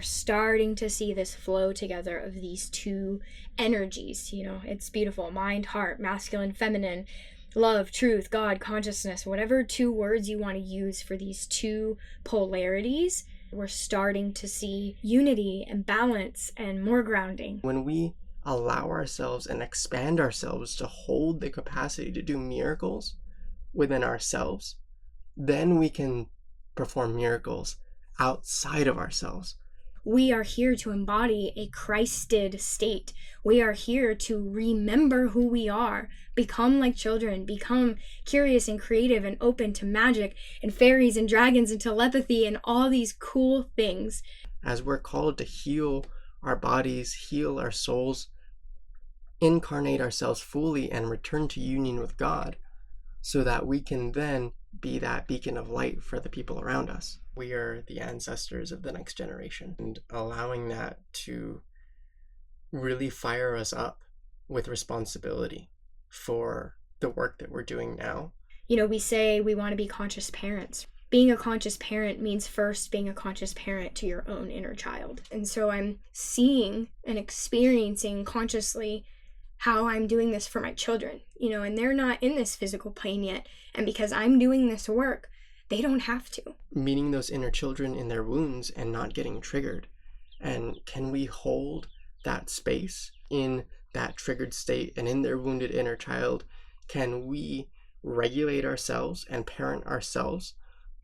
We're starting to see this flow together of these two energies. It's beautiful. Mind, heart, masculine, feminine, love, truth, God, consciousness, whatever two words you want to use for these two polarities. We're starting to see unity and balance and more grounding. When we allow ourselves and expand ourselves to hold the capacity to do miracles within ourselves, then we can perform miracles outside of ourselves. We are here to embody a Christed state. We are here to remember who we are, become like children, become curious and creative and open to magic and fairies and dragons and telepathy and all these cool things. As we're called to heal our bodies, heal our souls, incarnate ourselves fully and return to union with God, so that we can then be that beacon of light for the people around us. We are the ancestors of the next generation, and allowing that to really fire us up with responsibility for the work that we're doing now. We say we want to be conscious parents. Being a conscious parent means first being a conscious parent to your own inner child. And so I'm seeing and experiencing consciously how I'm doing this for my children, and they're not in this physical plane yet. And because I'm doing this work, they don't have to. Meeting those inner children in their wounds and not getting triggered. And can we hold that space in that triggered state and in their wounded inner child? Can we regulate ourselves and parent ourselves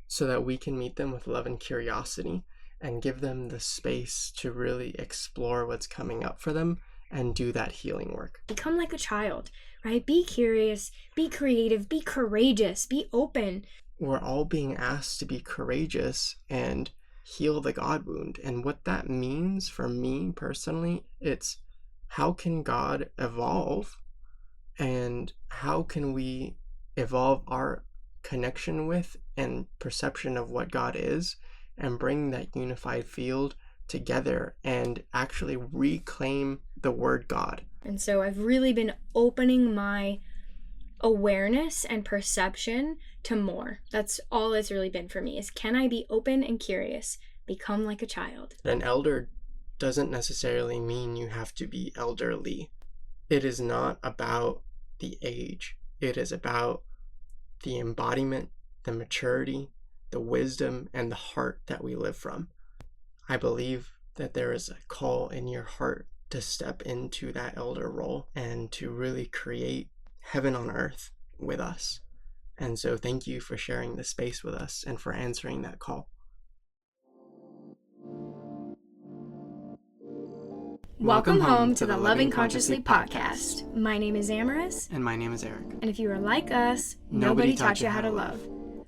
so that we can meet them with love and curiosity and give them the space to really explore what's coming up for them and do that healing work? Become like a child, right? Be curious, be creative, be courageous, be open. We're all being asked to be courageous and heal the God wound. And what that means for me personally, it's how can God evolve, and how can we evolve our connection with and perception of what God is, and bring that unified field together and actually reclaim the word God. And so I've really been opening my awareness and perception to more. That's all it's really been for me, is can I be open and curious, become like a child. An elder doesn't necessarily mean you have to be elderly. It is not about the age. It is about the embodiment, the maturity, the wisdom, and the heart that we live from. I believe that there is a call in your heart to step into that elder role and to really create heaven on earth with us. And so thank you for sharing this space with us and for answering that call. Welcome home to the Loving Consciously podcast. My name is Amaris. And my name is Eric. And if you are like us, nobody taught you how to love.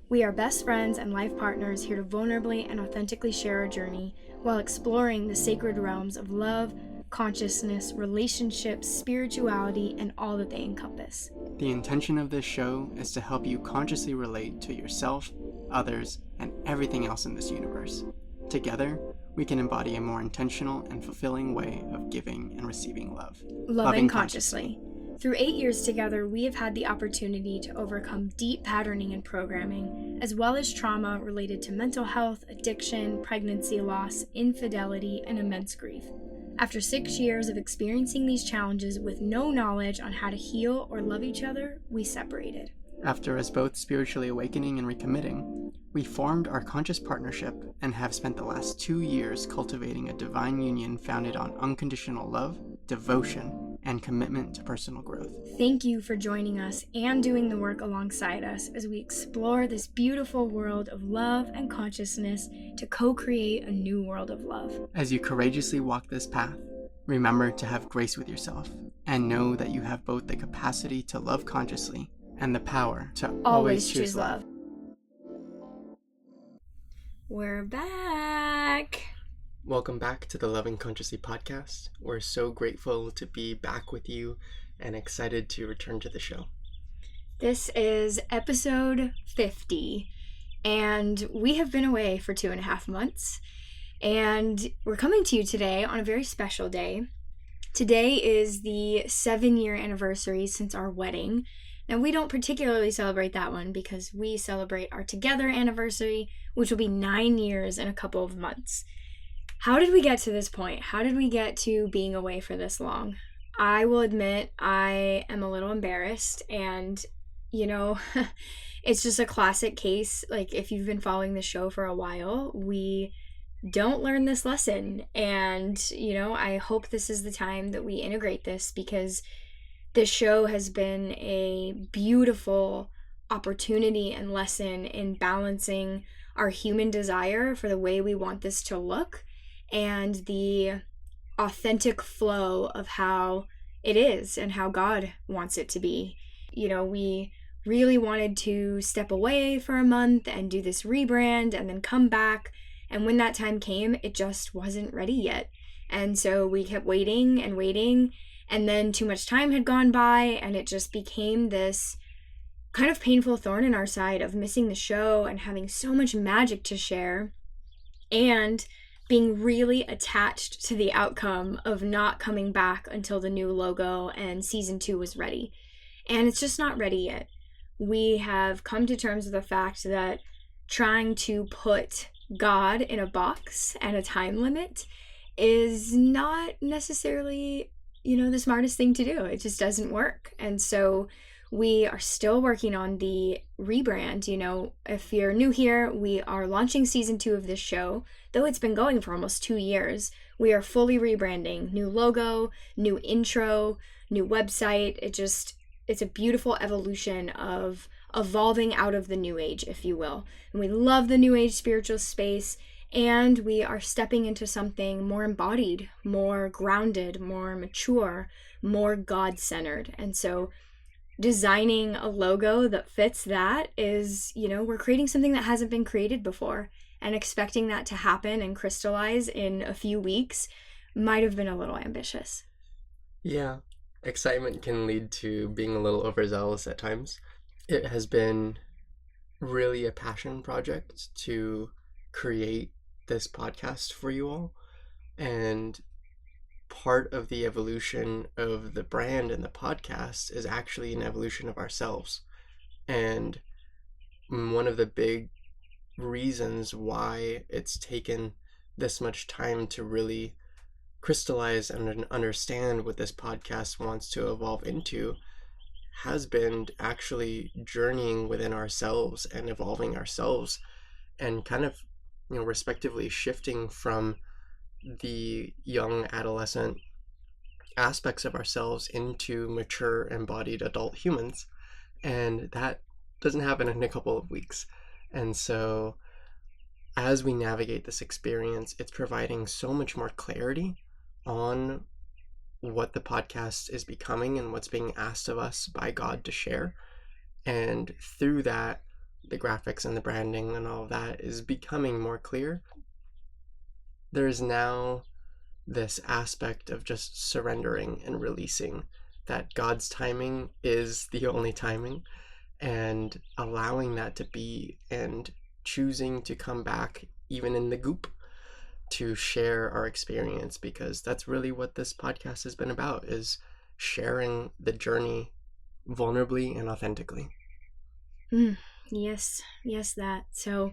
We are best friends and life partners here to vulnerably and authentically share our journey while exploring the sacred realms of love, consciousness, relationships, spirituality, and all that they encompass. The intention of this show is to help you consciously relate to yourself, others, and everything else in this universe. Together, we can embody a more intentional and fulfilling way of giving and receiving love. Loving consciously. Through 8 years together, we have had the opportunity to overcome deep patterning and programming, as well as trauma related to mental health, addiction, pregnancy loss, infidelity, and immense grief. After 6 years of experiencing these challenges with no knowledge on how to heal or love each other, we separated. After us both spiritually awakening and recommitting, we formed our conscious partnership and have spent the last 2 years cultivating a divine union founded on unconditional love, devotion, and commitment to personal growth. Thank you for joining us and doing the work alongside us as we explore this beautiful world of love and consciousness to co-create a new world of love. As you courageously walk this path, remember to have grace with yourself and know that you have both the capacity to love consciously and the power to always choose love. We're back. Welcome back to the Loving Consciously podcast. We're so grateful to be back with you and excited to return to the show. This is episode 50, and we have been away for 2.5 months, and we're coming to you today on a very special day. Today is the 7-year anniversary since our wedding. Now, we don't particularly celebrate that one because we celebrate our together anniversary, which will be 9 years in a couple of months. How did we get to this point? How did we get to being away for this long? I will admit I am a little embarrassed, and it's just a classic case. Like, if you've been following the show for a while, we don't learn this lesson. And, I hope this is the time that we integrate this, because this show has been a beautiful opportunity and lesson in balancing our human desire for the way we want this to look and the authentic flow of how it is and how God wants it to be. We really wanted to step away for a month and do this rebrand and then come back. And when that time came, it just wasn't ready yet. And so we kept waiting and waiting. And then too much time had gone by, and it just became this kind of painful thorn in our side of missing the show and having so much magic to share, and being really attached to the outcome of not coming back until the new logo and season 2 was ready. And it's just not ready yet. We have come to terms with the fact that trying to put God in a box and a time limit is not necessarily, the smartest thing to do. It just doesn't work. And so we are still working on the rebrand. If you're new here, we are launching season 2 of this show. Though it's been going for almost 2 years, we are fully rebranding. New logo, new intro, new website. It's a beautiful evolution of evolving out of the new age, if you will. And we love the new age spiritual space, and we are stepping into something more embodied, more grounded, more mature, more God-centered. And so designing a logo that fits that is, we're creating something that hasn't been created before, and expecting that to happen and crystallize in a few weeks might have been a little ambitious. Yeah, excitement can lead to being a little overzealous at times. It has been really a passion project to create this podcast for you all, and part of the evolution of the brand and the podcast is actually an evolution of ourselves. And one of the big reasons why it's taken this much time to really crystallize and understand what this podcast wants to evolve into has been actually journeying within ourselves and evolving ourselves, and kind of, respectively shifting from the young adolescent aspects of ourselves into mature embodied adult humans. And that doesn't happen in a couple of weeks. And so as we navigate this experience, it's providing so much more clarity on what the podcast is becoming and what's being asked of us by God to share. And through that, the graphics and the branding and all of that is becoming more clear. There's now this aspect of just surrendering and releasing that God's timing is the only timing, and allowing that to be, and choosing to come back even in the goop to share our experience, because that's really what this podcast has been about, is sharing the journey vulnerably and authentically. Yes, that. So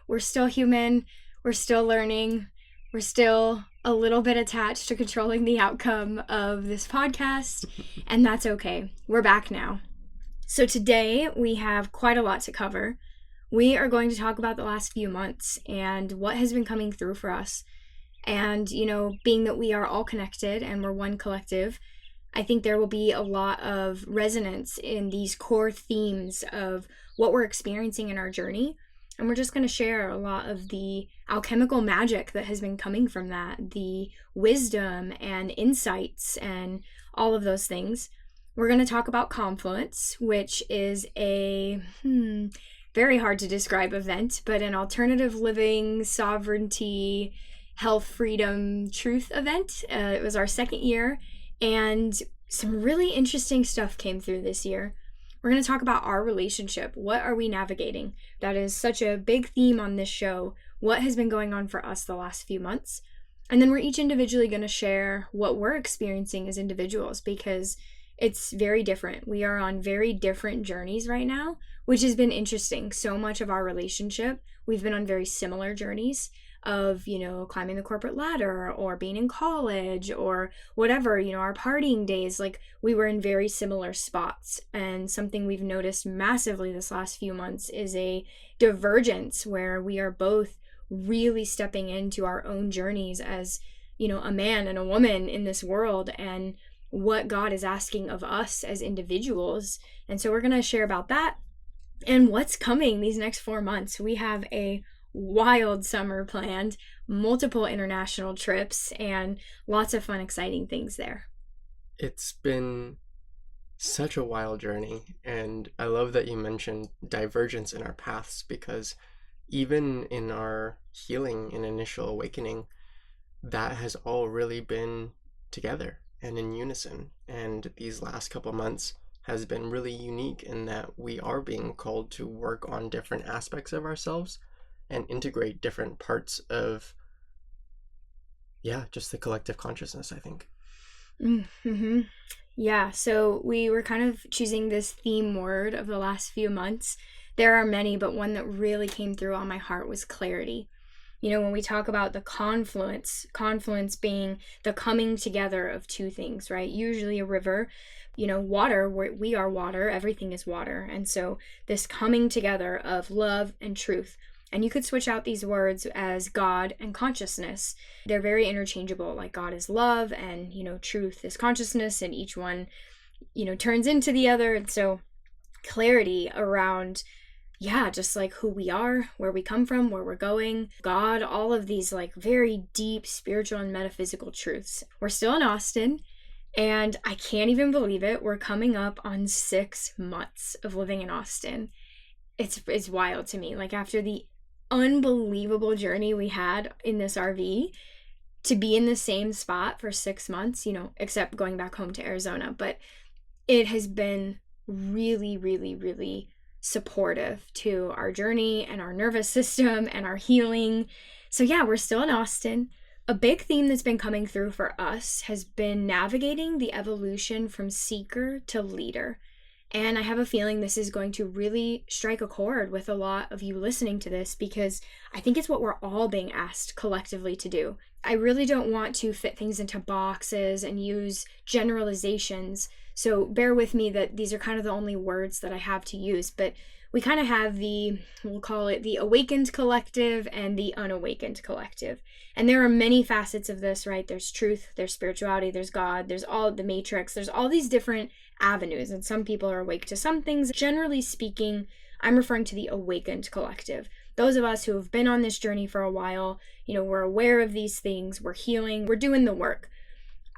we're still human, we're still learning, we're still a little bit attached to controlling the outcome of this podcast, and that's okay. We're back now. So today we have quite a lot to cover. We are going to talk about the last few months and what has been coming through for us. And, being that we are all connected and we're one collective, I think there will be a lot of resonance in these core themes of what we're experiencing in our journey. And we're just going to share a lot of the alchemical magic that has been coming from that, the wisdom and insights and all of those things. We're going to talk about Confluence, which is a very hard to describe event, but an alternative living, sovereignty, health, freedom, truth event. It was our second year, and some really interesting stuff came through this year. We're going to talk about our relationship. What are we navigating? That is such a big theme on this show. What has been going on for us the last few months? And then we're each individually going to share what we're experiencing as individuals, because it's very different. We are on very different journeys right now, which has been interesting. So much of our relationship, we've been on very similar journeys, of, climbing the corporate ladder or being in college or whatever, our partying days, like we were in very similar spots. And something we've noticed massively this last few months is a divergence where we are both really stepping into our own journeys as, a man and a woman in this world and what God is asking of us as individuals. And so we're going to share about that and what's coming these next 4 months. We have a wild summer planned, multiple international trips, and lots of fun, exciting things there. It's been such a wild journey, and I love that you mentioned divergence in our paths, because even in our healing and initial awakening, that has all really been together and in unison. And these last couple months has been really unique in that we are being called to work on different aspects of ourselves and integrate different parts of, just the collective consciousness, I think. Mm-hmm. Yeah, so we were kind of choosing this theme word of the last few months. There are many, but one that really came through on my heart was clarity. When we talk about the confluence being the coming together of two things, right? Usually a river, water, we are water, everything is water. And so this coming together of love and truth. And you could switch out these words as God and consciousness. They're very interchangeable, like God is love and, truth is consciousness, and each one, turns into the other. And so clarity around just like who we are, where we come from, where we're going, God, all of these like very deep spiritual and metaphysical truths. We're still in Austin, and I can't even believe it. We're coming up on 6 months of living in Austin. It's wild to me. Like, after the unbelievable journey we had in this RV, to be in the same spot for 6 months, except going back home to Arizona. But it has been really, really, really supportive to our journey and our nervous system and our healing. So we're still in Austin. A big theme that's been coming through for us has been navigating the evolution from seeker to leader. And I have a feeling this is going to really strike a chord with a lot of you listening to this, because I think it's what we're all being asked collectively to do. I really don't want to fit things into boxes and use generalizations. So bear with me that these are kind of the only words that I have to use, but we kind of have we'll call it the awakened collective and the unawakened collective. And there are many facets of this, right? There's truth, there's spirituality, there's God, there's all the matrix, there's all these different avenues, and some people are awake to some things. Generally speaking, I'm referring to the awakened collective. Those of us who have been on this journey for a while, we're aware of these things, we're healing, we're doing the work.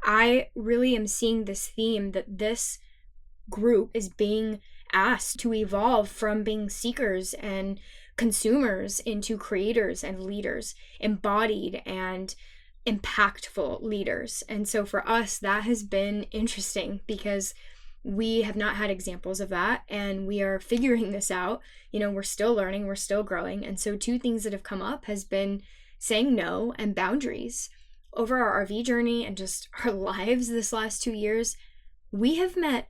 I really am seeing this theme that this group is being asked to evolve from being seekers and consumers into creators and leaders, embodied and impactful leaders. And so for us, that has been interesting because we have not had examples of that, and we are figuring this out. We're still learning, we're still growing. And so 2 things that have come up has been saying no and boundaries. Over our RV journey and just our lives this last 2 years, we have met,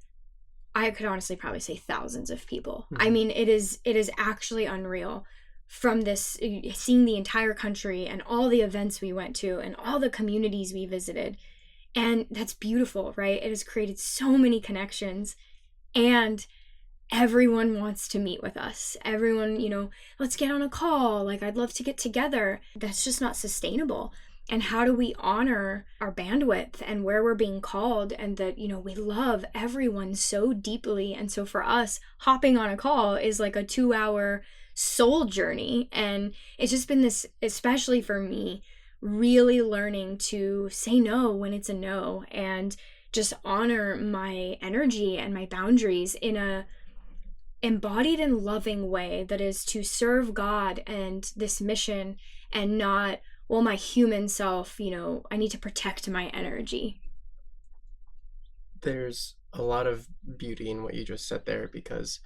I could honestly probably say, thousands of people. Mm-hmm. I mean, it is actually unreal. From this, seeing the entire country and all the events we went to and all the communities we visited. And that's beautiful, right? It has created so many connections, and everyone wants to meet with us. Everyone, let's get on a call. Like, I'd love to get together. That's just not sustainable. And how do we honor our bandwidth and where we're being called, and that, we love everyone so deeply. And so for us, hopping on a call is like a 2-hour soul journey. And it's just been this, especially for me, really learning to say no when it's a no, and just honor my energy and my boundaries in a embodied and loving way that is to serve God and this mission, and not, well, my human self, I need to protect my energy. There's a lot of beauty in what you just said there, because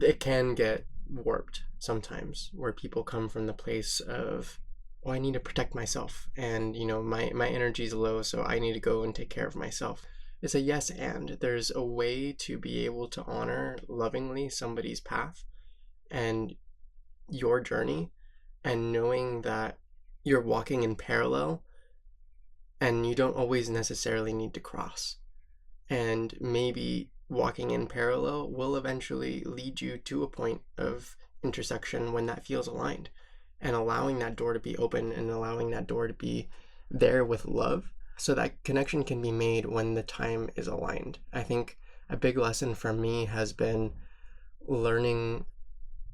it can get warped sometimes, where people come from the place of, I need to protect myself, and my energy is low, so I need to go and take care of myself. It's a yes, and there's a way to be able to honor lovingly somebody's path and your journey, and knowing that you're walking in parallel, and you don't always necessarily need to cross. And maybe walking in parallel will eventually lead you to a point of intersection when that feels aligned. And allowing that door to be open and allowing that door to be there with love so that connection can be made when the time is aligned. I think a big lesson for me has been learning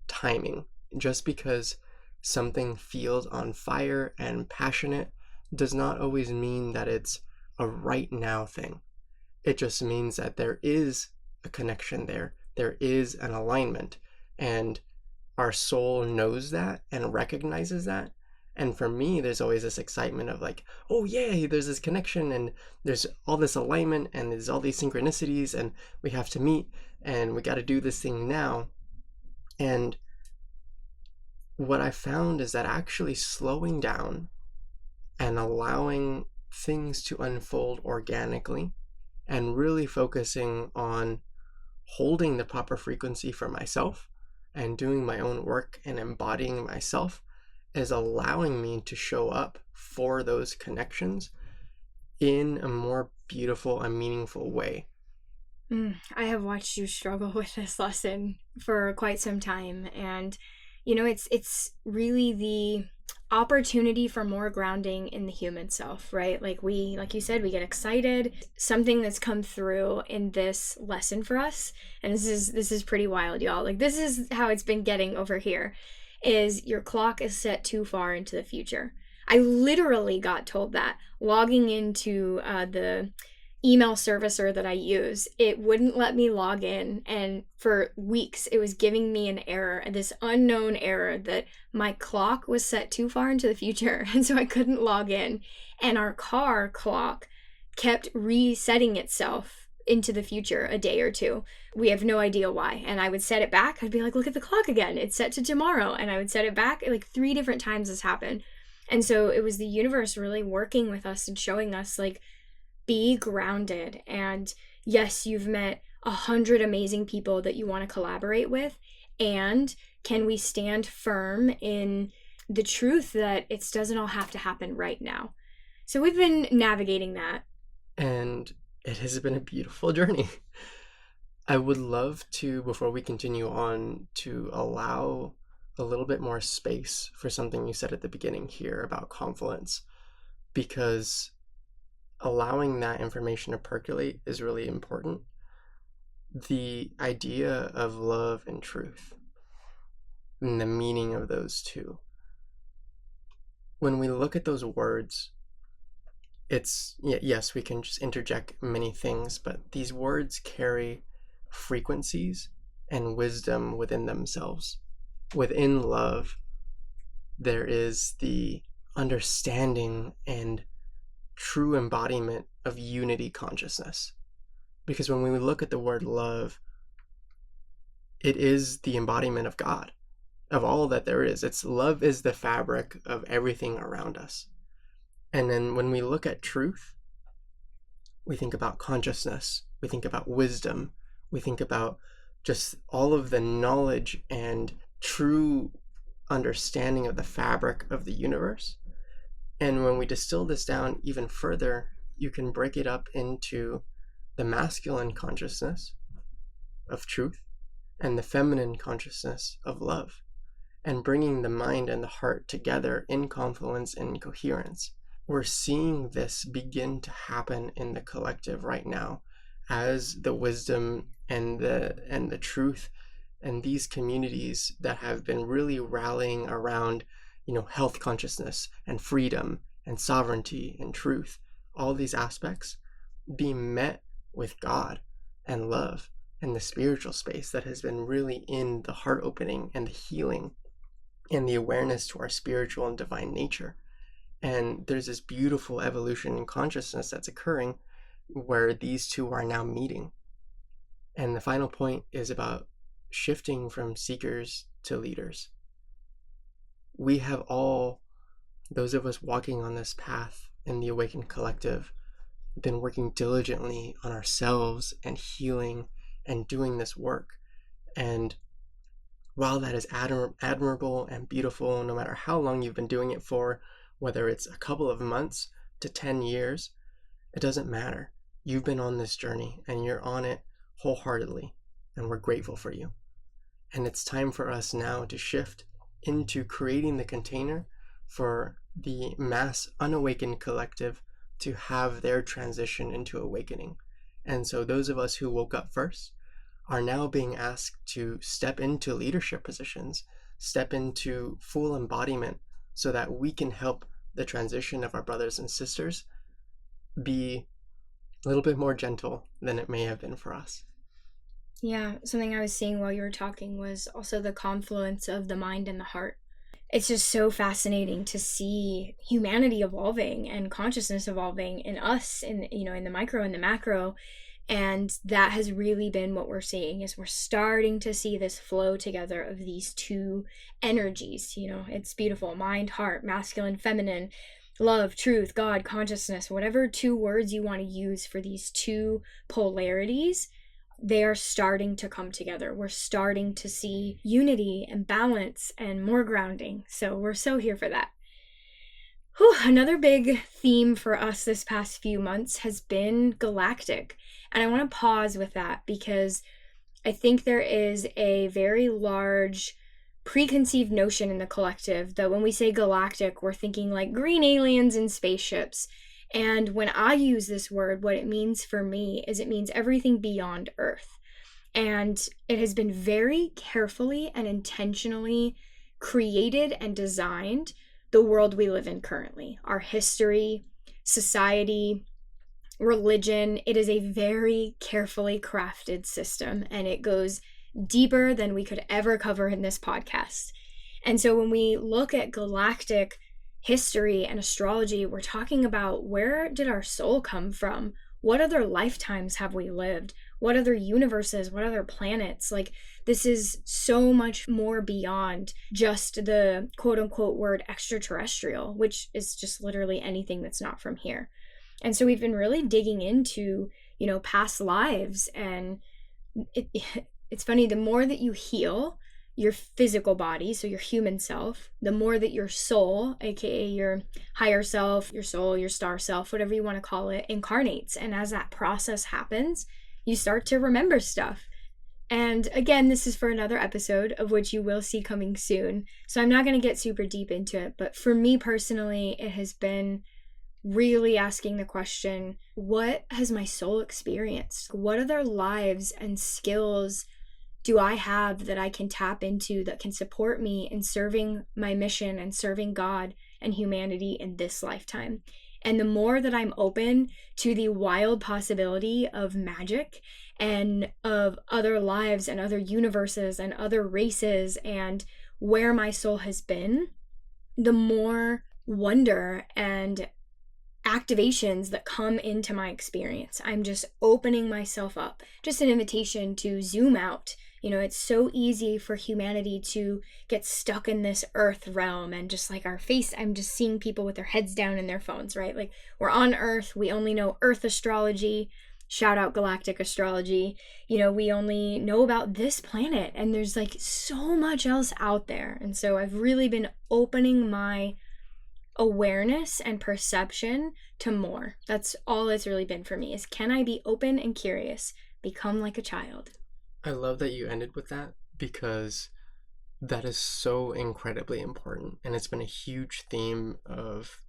timing. Just because something feels on fire and passionate does not always mean that it's a right now thing. It just means that there is a connection there. There is an alignment. And our soul knows that and recognizes that. And for me, there's always this excitement of like, oh, yay, there's this connection and there's all this alignment and there's all these synchronicities and we have to meet and we got to do this thing now. And what I found is that actually slowing down and allowing things to unfold organically and really focusing on holding the proper frequency for myself and doing my own work and embodying myself is allowing me to show up for those connections in a more beautiful and meaningful way. I have watched you struggle with this lesson for quite some time, and it's really the opportunity for more grounding in the human self, right? Like you said, we get excited. Something that's come through in this lesson for us, and this is pretty wild, y'all. Like, this is how it's been getting over here, is your clock is set too far into the future. I literally got told that logging into the email servicer that I use. It wouldn't let me log in, and for weeks it was giving me an error, this unknown error that my clock was set too far into the future, and so I couldn't log in. And our car clock kept resetting itself into the future a day or two. We have no idea why. And I would set it back. I'd be like, look at the clock again. It's set to tomorrow. And I would set it back. Like 3 different times this happened. And so it was the universe really working with us and showing us, like, be grounded. And yes, you've met 100 amazing people that you want to collaborate with. And can we stand firm in the truth that it doesn't all have to happen right now? So we've been navigating that. And it has been a beautiful journey. I would love to, before we continue on, to allow a little bit more space for something you said at the beginning here about Confluence, because allowing that information to percolate is really important. The idea of love and truth and the meaning of those two. When we look at those words, yes, we can just interject many things, but these words carry frequencies and wisdom within themselves. Within love, there is the understanding and true embodiment of unity consciousness. Because when we look at the word love, it is the embodiment of God, of all that there is. Love is the fabric of everything around us. And then when we look at truth, we think about consciousness, we think about wisdom, we think about just all of the knowledge and true understanding of the fabric of the universe. And when we distill this down even further, you can break it up into the masculine consciousness of truth and the feminine consciousness of love, and bringing the mind and the heart together in confluence and coherence. We're seeing this begin to happen in the collective right now as the wisdom and the truth and these communities that have been really rallying around, health consciousness and freedom and sovereignty and truth, all these aspects be met with God and love and the spiritual space that has been really in the heart opening and the healing and the awareness to our spiritual and divine nature. And there's this beautiful evolution in consciousness that's occurring where these two are now meeting. And the final point is about shifting from seekers to leaders. We have all, those of us walking on this path in the Awakened Collective, been working diligently on ourselves and healing and doing this work. And while that is admirable and beautiful, no matter how long you've been doing it for, whether it's a couple of months to 10 years, it doesn't matter. You've been on this journey and you're on it wholeheartedly, and we're grateful for you. And it's time for us now to shift into creating the container for the mass unawakened collective to have their transition into awakening. And so those of us who woke up first are now being asked to step into leadership positions, step into full embodiment, so that we can help the transition of our brothers and sisters be a little bit more gentle than it may have been for us. Yeah, something I was seeing while you were talking was also the confluence of the mind and the heart. It's just so fascinating to see humanity evolving and consciousness evolving in us, in the micro and the macro. And that has really been what we're seeing, is we're starting to see this flow together of these two energies. It's beautiful. Mind, heart, masculine, feminine, love, truth, God, consciousness, whatever two words you want to use for these two polarities, they are starting to come together. We're starting to see unity and balance and more grounding. So we're so here for that. Another big theme for us this past few months has been galactic. And I want to pause with that because I think there is a very large preconceived notion in the collective that when we say galactic, we're thinking like green aliens and spaceships. And when I use this word, what it means for me is it means everything beyond Earth. And it has been very carefully and intentionally created and designed, the world we live in currently, our history, society, religion. It is a very carefully crafted system, and it goes deeper than we could ever cover in this podcast. And so when we look at galactic history and astrology, we're talking about, where did our soul come from? What other lifetimes have we lived? What other universes? What other planets? Like, this is so much more beyond just the quote unquote word extraterrestrial, which is just literally anything that's not from here. And so we've been really digging into, past lives. And it's funny, the more that you heal your physical body, so your human self, the more that your soul, aka your higher self, your soul, your star self, whatever you want to call it, incarnates. And as that process happens, you start to remember stuff. And again, this is for another episode, of which you will see coming soon. So I'm not going to get super deep into it. But for me personally, it has been really asking the question, what has my soul experienced? What other lives and skills do I have that I can tap into that can support me in serving my mission and serving God and humanity in this lifetime? And the more that I'm open to the wild possibility of magic and of other lives and other universes and other races and where my soul has been, the more wonder and activations that come into my experience. I'm just opening myself up. Just an invitation to zoom out. It's so easy for humanity to get stuck in this earth realm, and just like our face, I'm just seeing people with their heads down in their phones, right? Like, we're on Earth, we only know Earth astrology, shout out galactic astrology. We only know about this planet, and there's like so much else out there. And so I've really been opening my awareness and perception to more. That's all it's really been for me, is can I be open and curious, become like a child? I love that you ended with that, because that is so incredibly important. And it's been a huge theme of,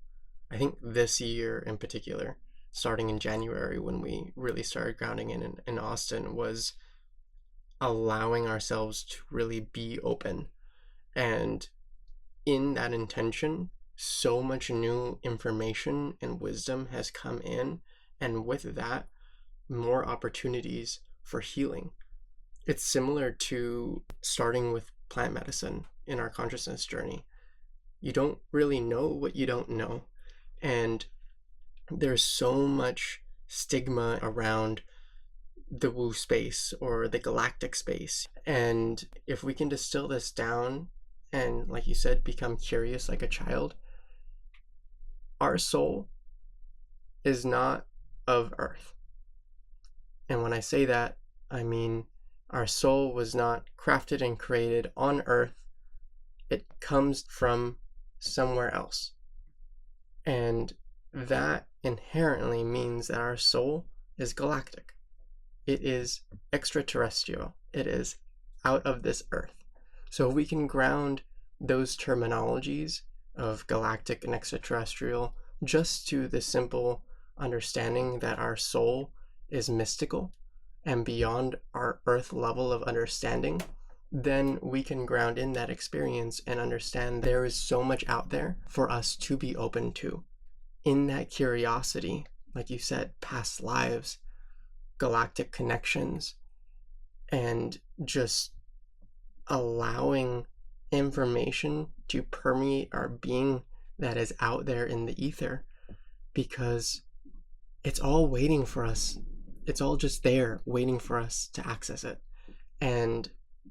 I think, this year in particular, starting in January when we really started grounding in Austin, was allowing ourselves to really be open. And in that intention, so much new information and wisdom has come in, and with that, more opportunities for healing. It's similar to starting with plant medicine in our consciousness journey. You don't really know what you don't know, and there's so much stigma around the woo space or the galactic space. And if we can distill this down and, like you said, become curious like a child, our soul is not of Earth. And when I say that, I mean our soul was not crafted and created on Earth. It comes from somewhere else. And that inherently means that our soul is galactic. It is extraterrestrial. It is out of this earth. So if we can ground those terminologies of galactic and extraterrestrial just to the simple understanding that our soul is mystical and beyond our earth level of understanding, then we can ground in that experience and understand there is so much out there for us to be open to. In that curiosity, like you said, past lives, galactic connections, and just allowing information to permeate our being that is out there in the ether, because it's all waiting for us. It's all just there waiting for us to access it. And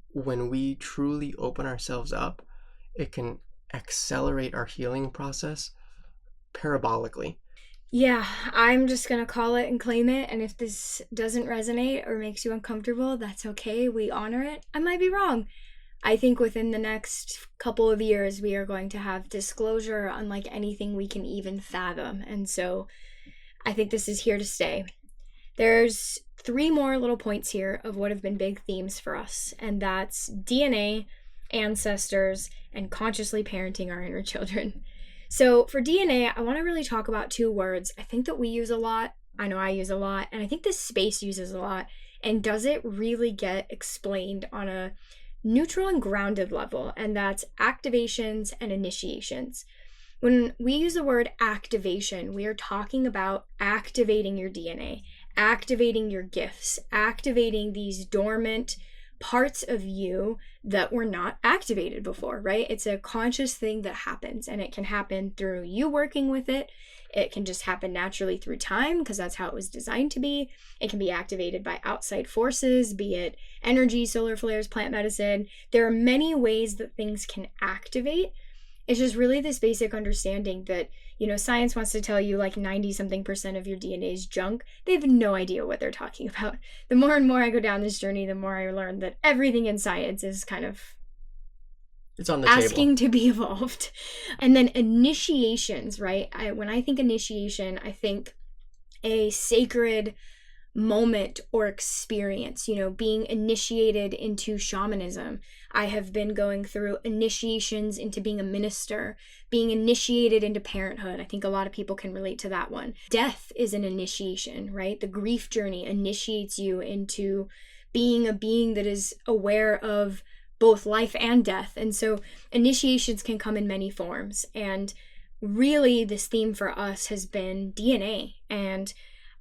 when we truly open ourselves up, it can accelerate our healing process parabolically. Yeah, I'm just going to call it and claim it. And if this doesn't resonate or makes you uncomfortable, that's okay. We honor it. I might be wrong. I think within the next couple of years, we are going to have disclosure unlike anything we can even fathom. And so I think this is here to stay. There's 3 more little points here of what have been big themes for us, and that's DNA, ancestors, and consciously parenting our inner children. So for DNA, I want to really talk about 2 words I think that we use a lot, I know I use a lot, and I think this space uses a lot, and does it really get explained on a neutral and grounded level, and that's activations and initiations. When we use the word activation, we are talking about activating your DNA, activating your gifts, activating these dormant parts of you that were not activated before, right? It's a conscious thing that happens, and it can happen through you working with it. It can just happen naturally through time because that's how it was designed to be. It can be activated by outside forces, be it energy, solar flares, plant medicine. There are many ways that things can activate. It's just really this basic understanding that, science wants to tell you like 90-something% of your DNA is junk. They have no idea what they're talking about. The more and more I go down this journey, the more I learn that everything in science is kind of It's on the asking table. to be evolved. And then initiations, right? When I think initiation, I think a sacred moment or experience, being initiated into shamanism. I have been going through initiations into being a minister, being initiated into parenthood. I think a lot of people can relate to that one. Death is an initiation, right? The grief journey initiates you into being a being that is aware of both life and death. And so initiations can come in many forms. And really, this theme for us has been DNA. And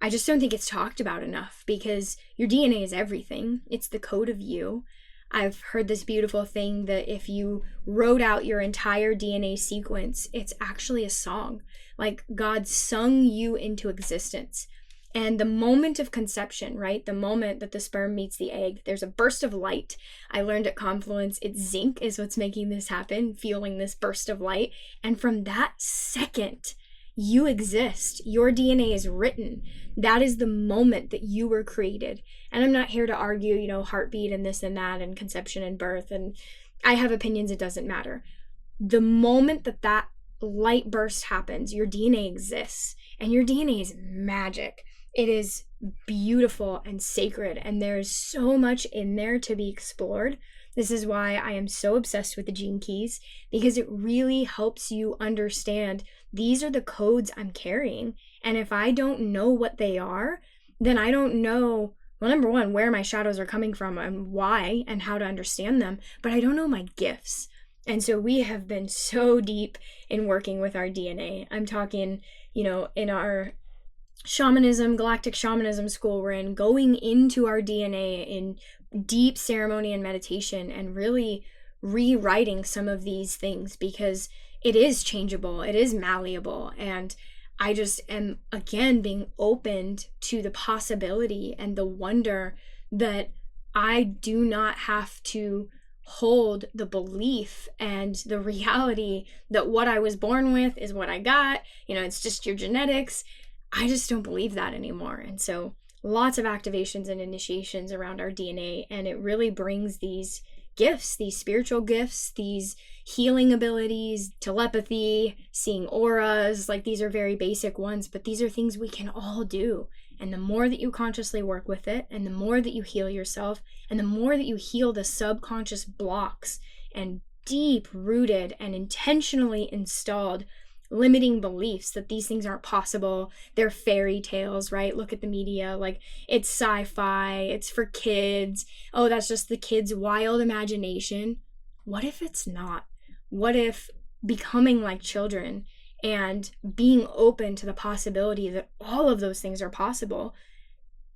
I just don't think it's talked about enough because your DNA is everything. It's the code of you. I've heard this beautiful thing that if you wrote out your entire DNA sequence, it's actually a song. Like God sung you into existence. And the moment of conception, right? The moment that the sperm meets the egg, there's a burst of light. I learned at Confluence, it's zinc is what's making this happen, feeling this burst of light. And from that second, you exist. Your DNA is written. That is the moment that you were created. And I'm not here to argue, heartbeat and this and that and conception and birth. And I have opinions, it doesn't matter. The moment that light burst happens, your DNA exists. And your DNA is magic. It is beautiful and sacred. And there's so much in there to be explored. This is why I am so obsessed with the gene keys, because it really helps you understand these are the codes I'm carrying. And if I don't know what they are, then I don't know, well, number one, where my shadows are coming from and why and how to understand them, but I don't know my gifts. And so we have been so deep in working with our DNA. I'm talking, in our shamanism, galactic shamanism school we're in, going into our DNA in deep ceremony and meditation and really rewriting some of these things because it is changeable, it is malleable, and I just am again being opened to the possibility and the wonder that I do not have to hold the belief and the reality that what I was born with is what I got, it's just your genetics. I just don't believe that anymore. And so lots of activations and initiations around our DNA, and it really brings these gifts, these spiritual gifts, these healing abilities, telepathy, seeing auras. Like, these are very basic ones, but these are things we can all do. And the more that you consciously work with it, and the more that you heal yourself, and the more that you heal the subconscious blocks and deep rooted and intentionally installed limiting beliefs that these things aren't possible, they're fairy tales, right? Look at the media, like, it's sci-fi, it's for kids, oh, that's just the kids' wild imagination. What if it's not? What if becoming like children and being open to the possibility that all of those things are possible,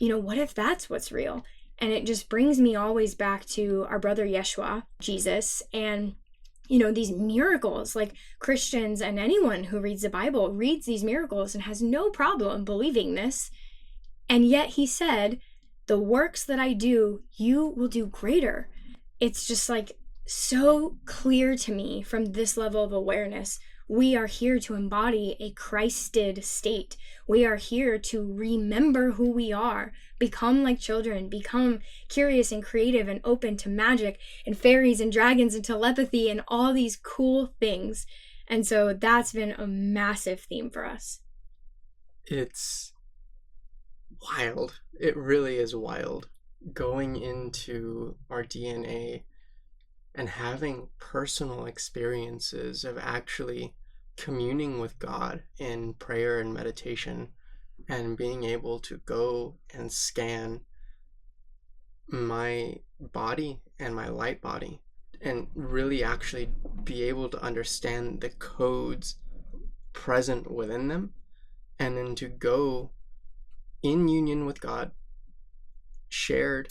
what if that's what's real? And it just brings me always back to our brother Yeshua, Jesus, and these miracles. Like, Christians and anyone who reads the Bible reads these miracles and has no problem believing this. And yet he said, the works that I do, you will do greater. It's just like so clear to me from this level of awareness. We are here to embody a Christed state. We are here to remember who we are, become like children, become curious and creative and open to magic and fairies and dragons and telepathy and all these cool things. And so that's been a massive theme for us. It's wild. It really is wild. Going into our DNA and having personal experiences of actually communing with God in prayer and meditation, and being able to go and scan my body and my light body and really actually be able to understand the codes present within them, and then to go in union with God, shared.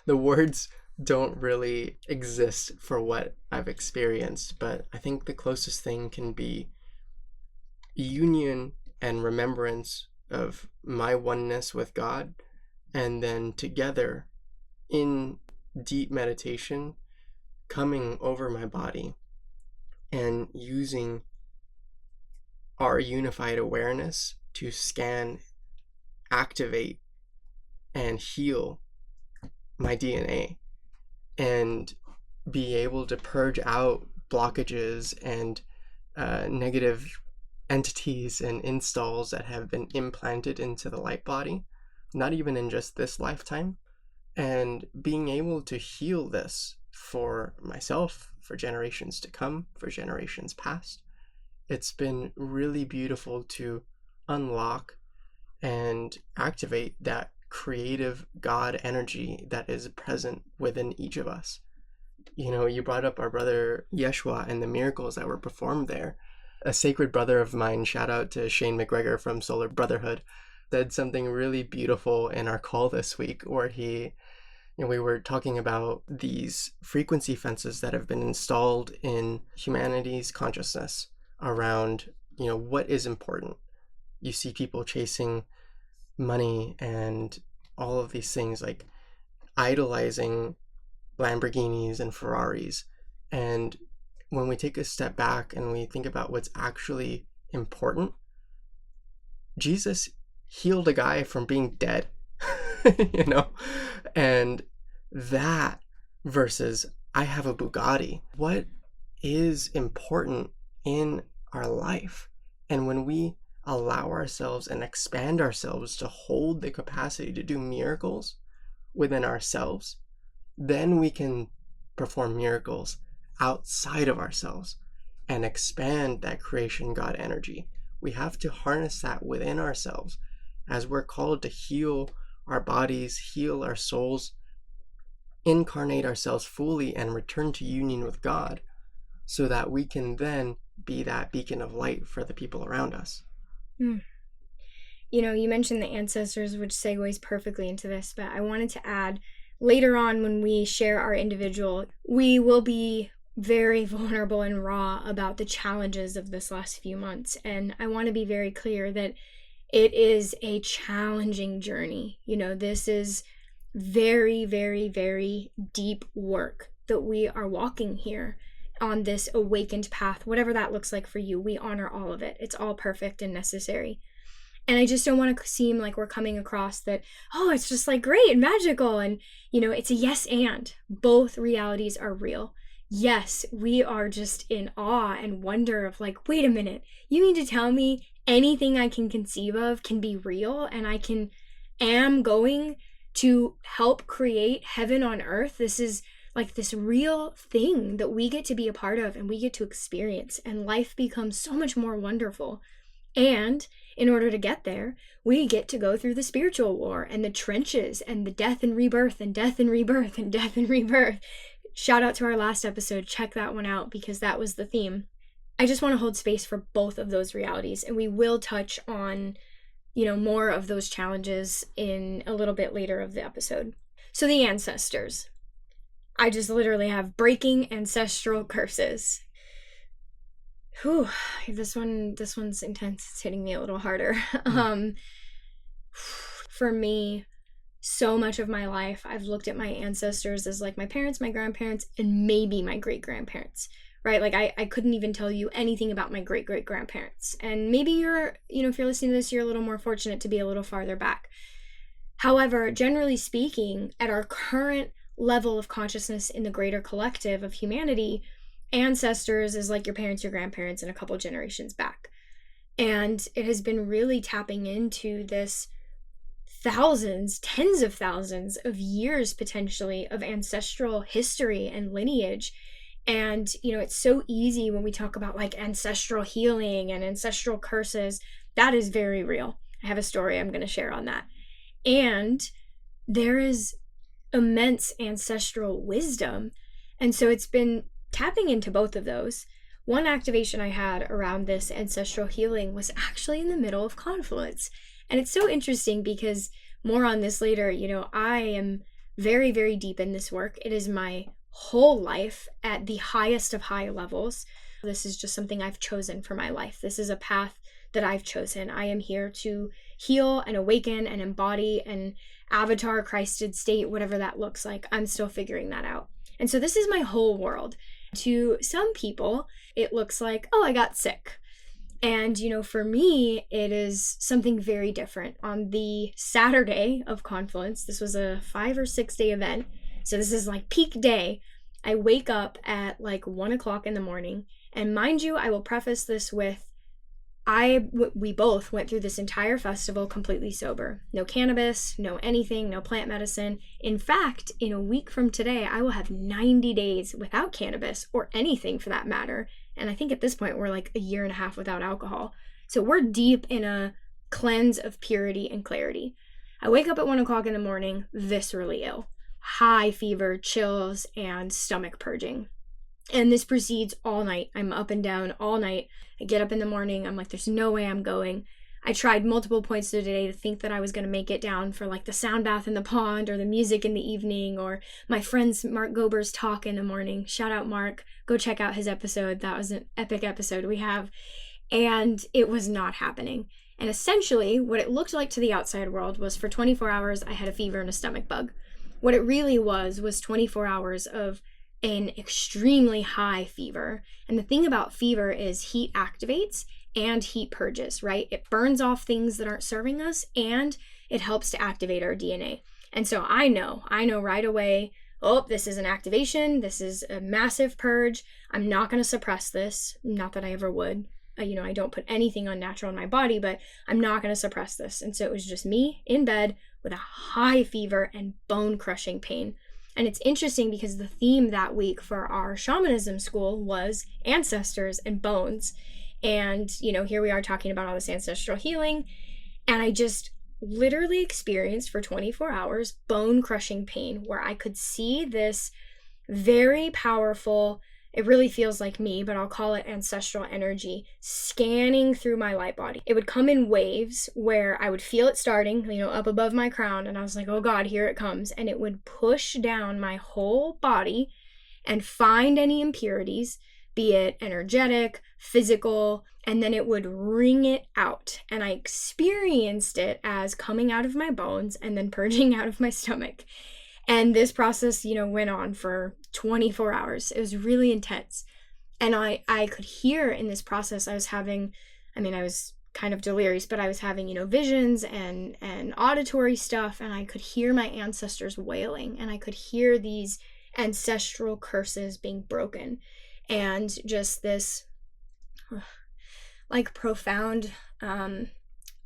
The words don't really exist for what I've experienced, but I think the closest thing can be union and remembrance of my oneness with God, and then together in deep meditation coming over my body and using our unified awareness to scan, activate, and heal my DNA, and be able to purge out blockages and negative entities and installs that have been implanted into the light body, not even in just this lifetime, and being able to heal this for myself, for generations to come, for generations past. It's been really beautiful to unlock and activate that creative God energy that is present within each of us. You brought up our brother Yeshua and the miracles that were performed there. A sacred brother of mine, shout out to Shane McGregor from Solar Brotherhood, said something really beautiful in our call this week, where we were talking about these frequency fences that have been installed in humanity's consciousness around, what is important. You see people chasing money and all of these things, like idolizing Lamborghinis and Ferraris. And when we take a step back and we think about what's actually important, Jesus healed a guy from being dead, and that versus I have a Bugatti. What is important in our life? And when we allow ourselves and expand ourselves to hold the capacity to do miracles within ourselves, then we can perform miracles outside of ourselves and expand that creation God energy. We have to harness that within ourselves as we're called to heal our bodies, heal our souls, incarnate ourselves fully, and return to union with God, so that we can then be that beacon of light for the people around us. You mentioned the ancestors, which segues perfectly into this, but I wanted to add, later on when we share our individual, we will be very vulnerable and raw about the challenges of this last few months. And I want to be very clear that it is a challenging journey. This is very, very, very deep work that we are walking here on this awakened path, whatever that looks like for you. We honor all of it. It's all perfect and necessary. And I just don't want to seem like we're coming across that, oh, it's just like great and magical. And, it's a yes and. Both realities are real. Yes, we are just in awe and wonder of like, wait a minute, you mean to tell me anything I can conceive of can be real and I am going to help create heaven on earth? This is like this real thing that we get to be a part of and we get to experience, and life becomes so much more wonderful. And in order to get there, we get to go through the spiritual war and the trenches and the death and rebirth and death and rebirth and death and rebirth. Shout out to our last episode. Check that one out because that was the theme. I just want to hold space for both of those realities, and we will touch on, more of those challenges in a little bit later of the episode. So the ancestors. I just literally have breaking ancestral curses. Whew, this one's intense. It's hitting me a little harder. For me, so much of my life, I've looked at my ancestors as like my parents, my grandparents, and maybe my great-grandparents, right? Like I couldn't even tell you anything about my great-great-grandparents. And maybe you're, if you're listening to this, you're a little more fortunate to be a little farther back. However, generally speaking, at our current level of consciousness in the greater collective of humanity, ancestors is like your parents, your grandparents, and a couple generations back. And it has been really tapping into this thousands, tens of thousands of years potentially of ancestral history and lineage. And, it's so easy when we talk about like ancestral healing and ancestral curses. That is very real. I have a story I'm going to share on that. And there is immense ancestral wisdom. And so it's been tapping into both of those. One activation I had around this ancestral healing was actually in the middle of Confluence. And it's so interesting because more on this later, I am very, very deep in this work. It is my whole life at the highest of high levels. This is just something I've chosen for my life. This is a path that I've chosen. I am here to heal and awaken and embody an avatar Christed state, whatever that looks like. I'm still figuring that out. And so this is my whole world. To some people, it looks like, oh, I got sick. And, for me, it is something very different. On the Saturday of Confluence, this was a 5 or 6 day event. So this is like peak day. I wake up at like 1 o'clock in the morning. And mind you, I will preface this with, we both went through this entire festival completely sober. No cannabis, no anything, no plant medicine. In fact, in a week from today, I will have 90 days without cannabis or anything for that matter. And I think at this point, we're like a year and a half without alcohol. So we're deep in a cleanse of purity and clarity. I wake up at 1 o'clock in the morning, viscerally ill. High fever, chills, and stomach purging. And this proceeds all night. I'm up and down all night. I get up in the morning. I'm like, there's no way I'm going. I tried multiple points of the day to think that I was going to make it down for like the sound bath in the pond or the music in the evening or my friend's Mark Gober's talk in the morning. Shout out Mark. Go check out his episode. That was an epic episode we have. And it was not happening. And essentially what it looked like to the outside world was for 24 hours, I had a fever and a stomach bug. What it really was 24 hours of an extremely high fever. And the thing about fever is heat activates and heat purges, right? It burns off things that aren't serving us and it helps to activate our DNA. And so I know right away, oh, this is an activation. This is a massive purge. I'm not going to suppress this. Not that I ever would. I don't put anything unnatural in my body, but I'm not going to suppress this. And so it was just me in bed with a high fever and bone-crushing pain. And it's interesting because the theme that week for our shamanism school was ancestors and bones. And, here we are talking about all this ancestral healing. And I just literally experienced for 24 hours bone-crushing pain where I could see this very powerful, it really feels like me, but I'll call it ancestral energy, scanning through my light body. It would come in waves where I would feel it starting, up above my crown, and I was like, oh God, here it comes. And it would push down my whole body and find any impurities, be it energetic, physical, and then it would wring it out. And I experienced it as coming out of my bones and then purging out of my stomach. And this process, went on for 24 hours. It was really intense. And I could hear in this process I was kind of delirious, but I was having, visions and auditory stuff, and I could hear my ancestors wailing, and I could hear these ancestral curses being broken, and just this like profound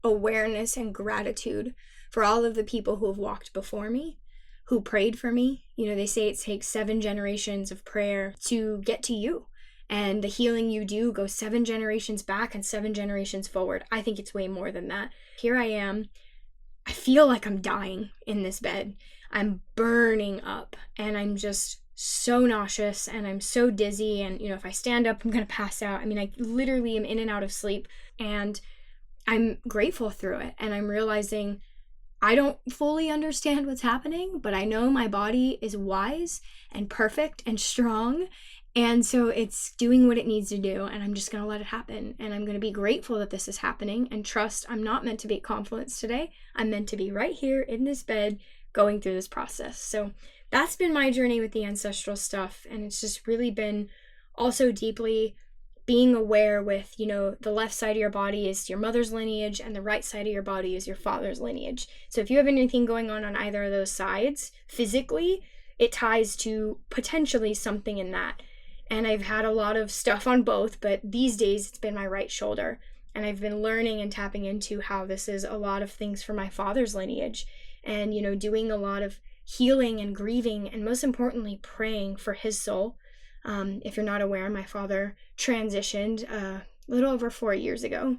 awareness and gratitude for all of the people who have walked before me, who prayed for me. They say it takes 7 generations of prayer to get to you. And the healing you do goes 7 generations back and 7 generations forward. I think it's way more than that. Here I am. I feel like I'm dying in this bed. I'm burning up, and I'm just so nauseous, and I'm so dizzy, and if I stand up, I'm gonna pass out. I mean, I literally am in and out of sleep, and I'm grateful through it, and I'm realizing I don't fully understand what's happening, but I know my body is wise and perfect and strong, and so it's doing what it needs to do, and I'm just going to let it happen, and I'm going to be grateful that this is happening, and trust I'm not meant to be at Confluence today. I'm meant to be right here in this bed going through this process. So that's been my journey with the ancestral stuff, and it's just really been also deeply being aware with, the left side of your body is your mother's lineage, and the right side of your body is your father's lineage. So if you have anything going on either of those sides, physically, it ties to potentially something in that. And I've had a lot of stuff on both, but these days it's been my right shoulder. And I've been learning and tapping into how this is a lot of things for my father's lineage. And, doing a lot of healing and grieving, and most importantly, praying for his soul. If you're not aware, my father transitioned a little over 4 years ago.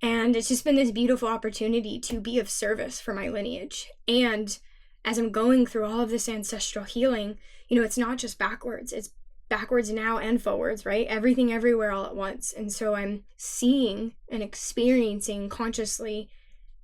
And it's just been this beautiful opportunity to be of service for my lineage. And as I'm going through all of this ancestral healing, it's not just backwards. It's backwards now and forwards, right? Everything everywhere all at once. And so I'm seeing and experiencing consciously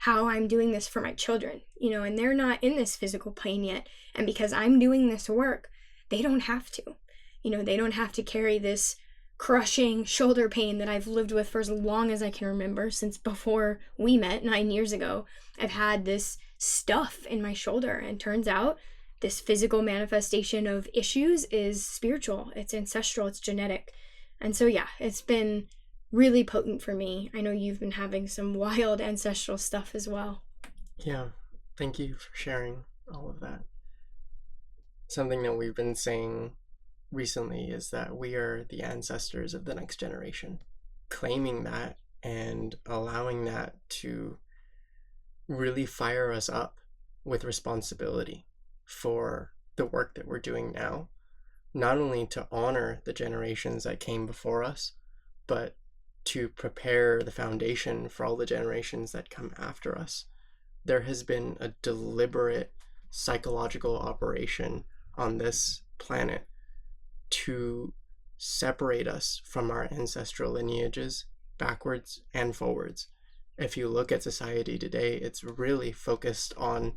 how I'm doing this for my children, and they're not in this physical plane yet. And because I'm doing this work, they don't have to. They don't have to carry this crushing shoulder pain that I've lived with for as long as I can remember, since before we met 9 years ago. I've had this stuff in my shoulder, and turns out this physical manifestation of issues is spiritual, it's ancestral, it's genetic. And so yeah, it's been really potent for me. I know you've been having some wild ancestral stuff as well. Yeah, thank you for sharing all of that. Something that we've been saying recently is that we are the ancestors of the next generation. Claiming that and allowing that to really fire us up with responsibility for the work that we're doing now, not only to honor the generations that came before us, but to prepare the foundation for all the generations that come after us. There has been a deliberate psychological operation on this planet to separate us from our ancestral lineages backwards and forwards. If you look at society today, it's really focused on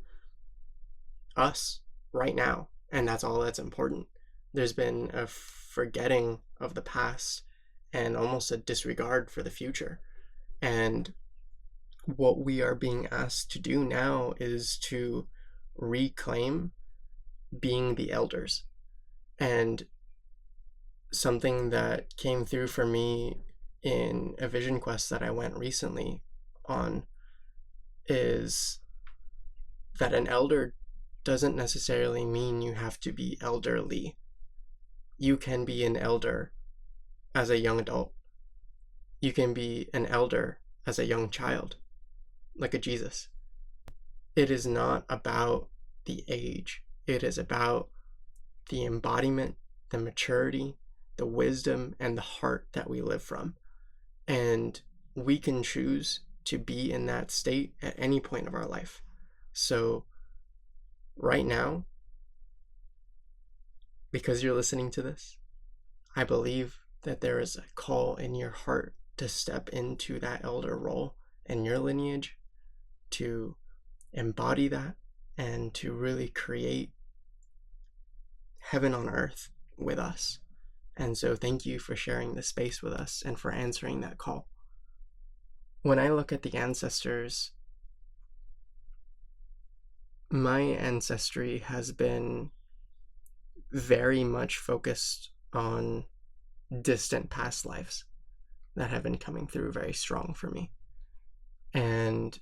us right now, and that's all that's important. There's been a forgetting of the past and almost a disregard for the future. And what we are being asked to do now is to reclaim being the elders. And something that came through for me in a vision quest that I went recently on is that an elder doesn't necessarily mean you have to be elderly. You can be an elder as a young adult. You can be an elder as a young child, like a Jesus. It is not about the age. It is about the embodiment, the maturity, the wisdom, and the heart that we live from. And we can choose to be in that state at any point of our life. So right now, because you're listening to this, I believe that there is a call in your heart to step into that elder role in your lineage, to embody that, and to really create heaven on earth with us. And so thank you for sharing this space with us and for answering that call. When I look at the ancestors, my ancestry has been very much focused on distant past lives. that have been coming through very strong for me. And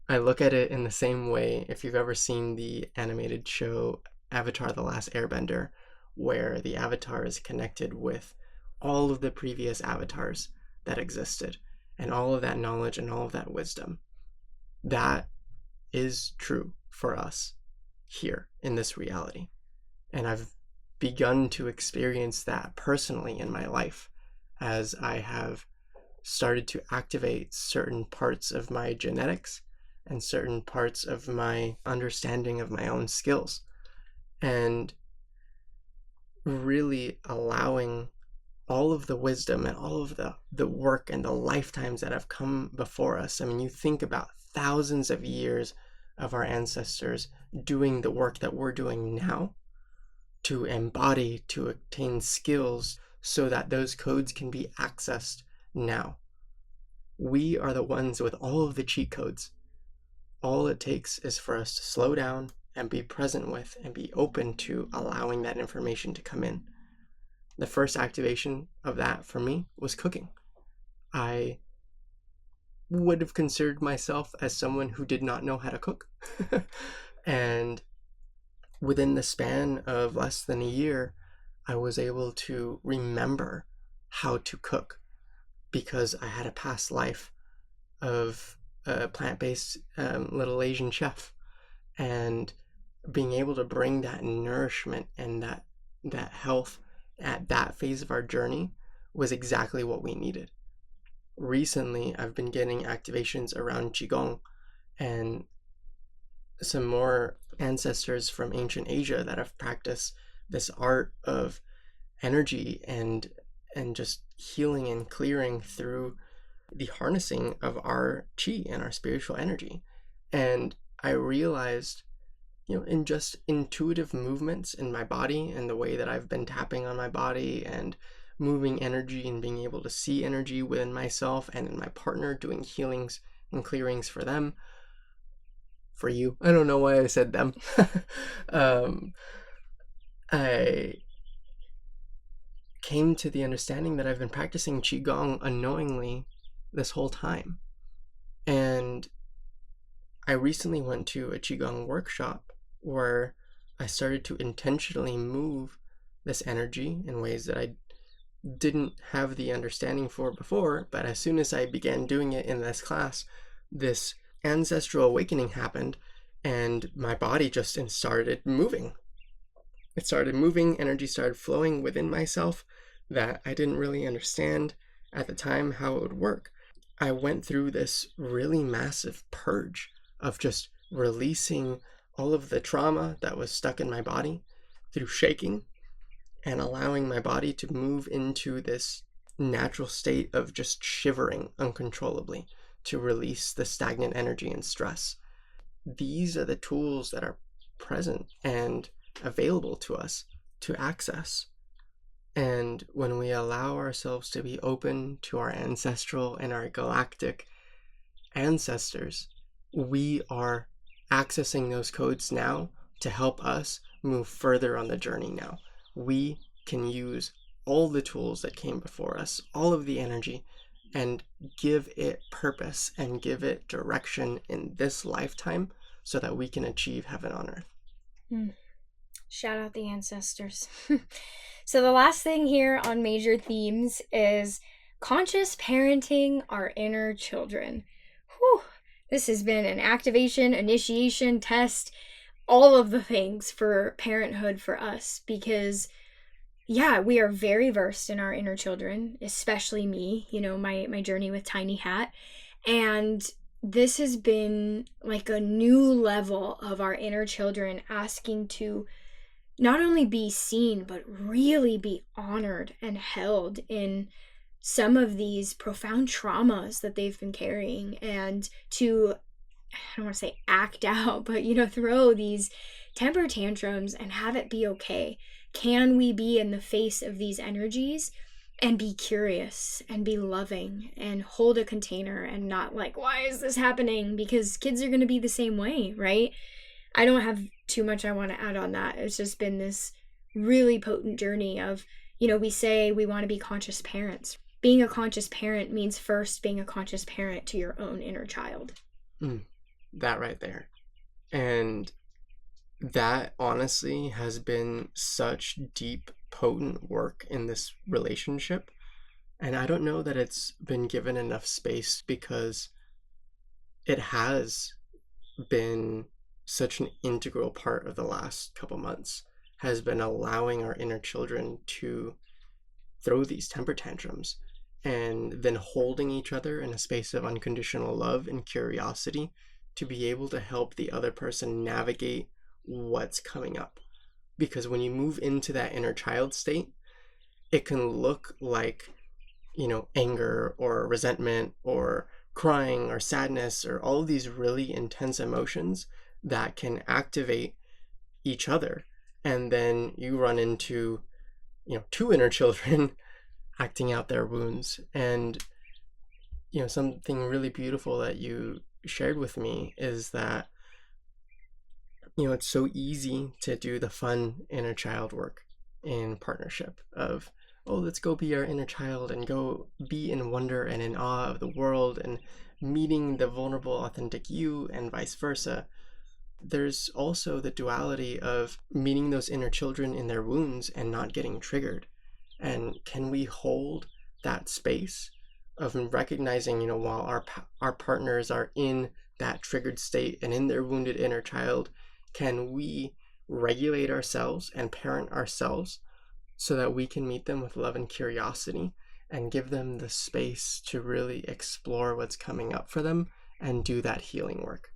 I look at it in the same way, if you've ever seen the animated show Avatar: The Last Airbender, where the avatar is connected with all of the previous avatars that existed, and all of that knowledge and all of that wisdom. That is true for us here in this reality. And I've begun to experience that personally in my life as I have started to activate certain parts of my genetics and certain parts of my understanding of my own skills, and really allowing all of the wisdom and all of the work and the lifetimes that have come before us. I mean, you think about thousands of years of our ancestors doing the work that we're doing now to embody, to attain skills so that those codes can be accessed now. We are the ones with all of the cheat codes. All it takes is for us to slow down and be present with and be open to allowing that information to come in. The first activation of that for me was cooking. I would have considered myself as someone who did not know how to cook. And within the span of less than a year, I was able to remember how to cook because I had a past life of a plant-based little Asian chef, and being able to bring that nourishment and that health at that phase of our journey was exactly what we needed. Recently, I've been getting activations around Qigong and some more ancestors from ancient Asia that have practiced this art of energy and just healing and clearing through the harnessing of our chi and our spiritual energy. And I realized, in just intuitive movements in my body and the way that I've been tapping on my body and moving energy and being able to see energy within myself and in my partner, doing healings and clearings for them, for you. I don't know why I said them. I came to the understanding that I've been practicing Qigong unknowingly this whole time. And I recently went to a Qigong workshop where I started to intentionally move this energy in ways that I didn't have the understanding for before. But as soon as I began doing it in this class, this ancestral awakening happened and my body just started moving. It started moving, energy started flowing within myself that I didn't really understand at the time how it would work. I went through this really massive purge of just releasing all of the trauma that was stuck in my body through shaking and allowing my body to move into this natural state of just shivering uncontrollably to release the stagnant energy and stress. These are the tools that are present and available to us to access. And when we allow ourselves to be open to our ancestral and our galactic ancestors, we are accessing those codes now to help us move further on the journey now. We can use all the tools that came before us, all of the energy, and give it purpose and give it direction in this lifetime so that we can achieve heaven on earth. Shout out the ancestors. So the last thing here on major themes is conscious parenting our inner children. Whew. This has been an activation, initiation, test, all of the things for parenthood for us because, yeah, we are very versed in our inner children, especially me, my journey with Tiny Hat. And this has been like a new level of our inner children asking to not only be seen, but really be honored and held in some of these profound traumas that they've been carrying, and to, I don't want to say act out, but, throw these temper tantrums and have it be okay. Can we be in the face of these energies and be curious and be loving and hold a container and not like, why is this happening? Because kids are going to be the same way, right? I don't have too much I want to add on that. It's just been this really potent journey of, we say we want to be conscious parents. being a conscious parent means first being a conscious parent to your own inner child. That right there. And that honestly has been such deep, potent work in this relationship. And I don't know that it's been given enough space, because it has been such an integral part of the last couple months, has been allowing our inner children to throw these temper tantrums, and then holding each other in a space of unconditional love and curiosity to be able to help the other person navigate what's coming up. Because when you move into that inner child state, it can look like, anger or resentment or crying or sadness or all of these really intense emotions that can activate each other. And then you run into, two inner children acting out their wounds. And, something really beautiful that you shared with me is that, it's so easy to do the fun inner child work in partnership of, oh, let's go be our inner child and go be in wonder and in awe of the world and meeting the vulnerable, authentic you, and vice versa. There's also the duality of meeting those inner children in their wounds and not getting triggered. And can we hold that space of recognizing, while our partners are in that triggered state and in their wounded inner child, can we regulate ourselves and parent ourselves so that we can meet them with love and curiosity and give them the space to really explore what's coming up for them and do that healing work?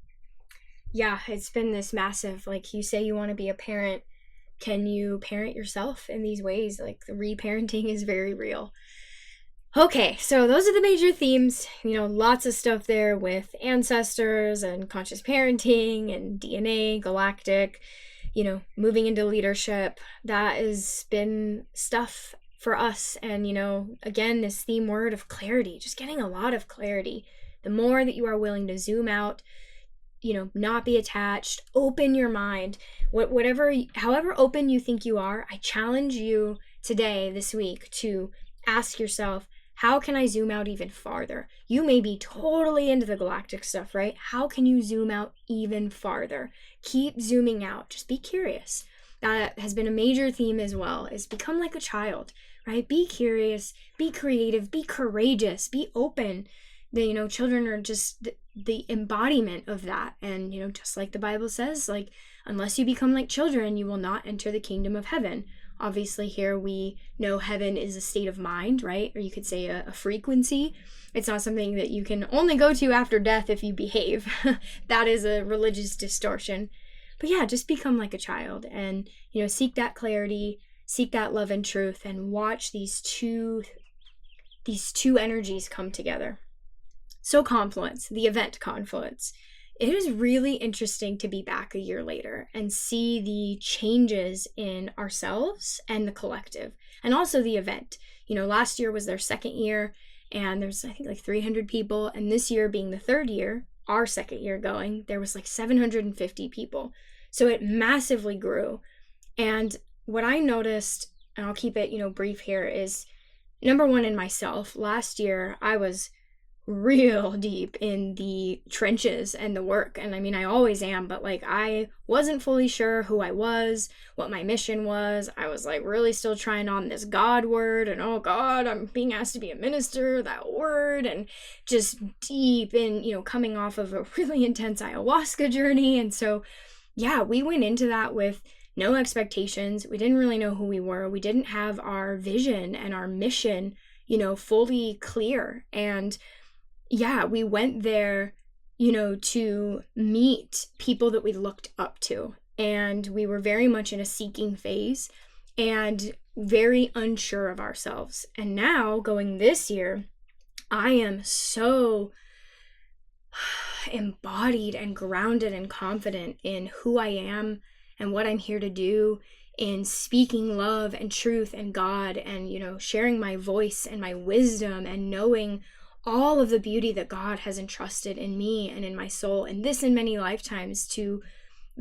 Yeah, it's been this massive, like you say, you want to be a parent. Can you parent yourself in these ways? Like, the reparenting is very real. Okay, so those are the major themes. Lots of stuff there with ancestors and conscious parenting and DNA, galactic, moving into leadership. That has been stuff for us. And, again, this theme word of clarity, just getting a lot of clarity. The more that you are willing to zoom out, not be attached, open your mind, however open you think you are, I challenge you today, this week, to ask yourself, how can I zoom out even farther? You may be totally into the galactic stuff, right? How can you zoom out even farther? Keep zooming out. Just be curious. That has been a major theme as well, is become like a child, right? Be curious, be creative, be courageous, be open. The, children are just the embodiment of that. And, just like the Bible says, like, unless you become like children, you will not enter the kingdom of heaven. Obviously, here we know heaven is a state of mind, right? Or you could say a frequency. It's not something that you can only go to after death if you behave. That is a religious distortion. But yeah, just become like a child and, seek that clarity, seek that love and truth, and watch these two energies come together. So Confluence, the event Confluence. It is really interesting to be back a year later and see the changes in ourselves and the collective, and also the event. Last year was their second year, and there's, I think, like 300 people. And this year being the third year, our second year going, there was like 750 people. So it massively grew. And what I noticed, and I'll keep it, brief here, is number one, in myself. Last year, I was real deep in the trenches and the work. And I mean, I always am, but like, I wasn't fully sure who I was, what my mission was. I was like really still trying on this God word, and oh God, I'm being asked to be a minister, that word, and just deep in, coming off of a really intense ayahuasca journey. And so, yeah, we went into that with no expectations. We didn't really know who we were. We didn't have our vision and our mission, fully clear. And yeah, we went there, to meet people that we looked up to. And we were very much in a seeking phase and very unsure of ourselves. And now, going this year, I am so embodied and grounded and confident in who I am and what I'm here to do, in speaking love and truth and God, and, sharing my voice and my wisdom, and knowing all of the beauty that God has entrusted in me and in my soul, and this in many lifetimes, to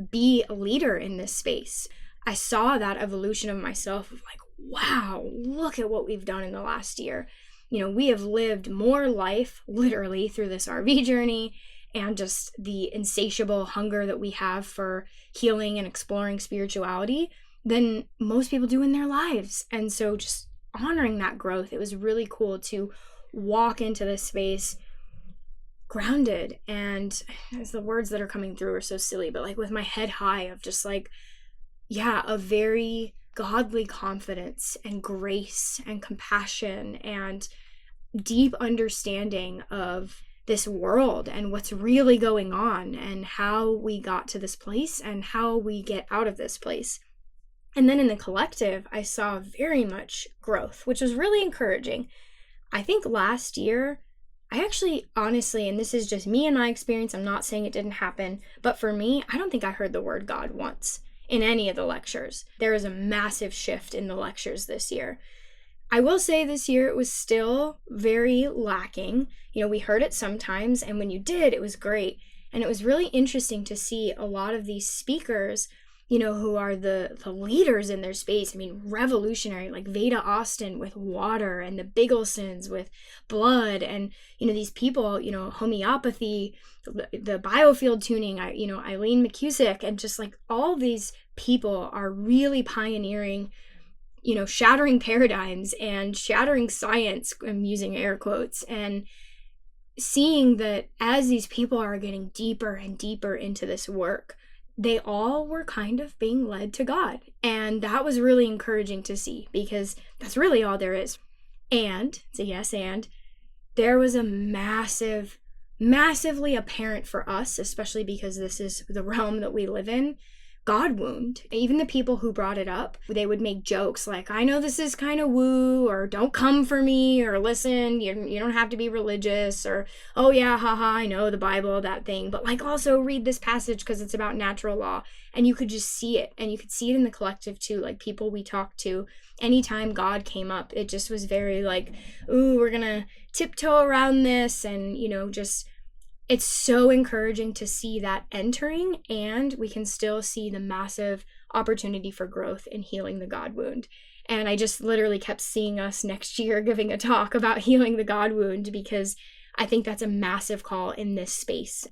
be a leader in this space. I saw that evolution of myself of like, wow, look at what we've done in the last year. we have lived more life literally through this RV journey and just the insatiable hunger that we have for healing and exploring spirituality than most people do in their lives. And so just honoring that growth, it was really cool to walk into this space grounded, and as the words that are coming through are so silly, but like with my head high of just like, yeah, a very godly confidence and grace and compassion and deep understanding of this world and what's really going on and how we got to this place and how we get out of this place. And then in the collective, I saw very much growth, which was really encouraging. I think last year, I actually, honestly, and this is just me and my experience, I'm not saying it didn't happen, but for me, I don't think I heard the word God once in any of the lectures. There is a massive shift in the lectures this year. I will say this year it was still very lacking. We heard it sometimes, and when you did, it was great. And it was really interesting to see a lot of these speakers, who are the leaders in their space. I mean, revolutionary, like Veda Austin with water and the Bigglesons with blood, and, these people, homeopathy, the biofield tuning, Eileen McCusick, and just like all these people are really pioneering, shattering paradigms and shattering science, I'm using air quotes, and seeing that as these people are getting deeper and deeper into this work, they all were kind of being led to God. And that was really encouraging to see, because that's really all there is. And, it's a yes and, there was a massively apparent for us, especially because this is the realm that we live in, God wound. Even the people who brought it up, they would make jokes like, I know this is kind of woo, or don't come for me, or listen, you don't have to be religious, or, oh yeah, haha, I know the Bible, that thing, but like also read this passage because it's about natural law. And you could just see it, and you could see it in the collective too, like people we talked to, anytime God came up, it just was very like, ooh, we're gonna tiptoe around this, and just, it's so encouraging to see that entering, and we can still see the massive opportunity for growth in healing the God wound. And I just literally kept seeing us next year giving a talk about healing the God wound, because I think that's a massive call in this space.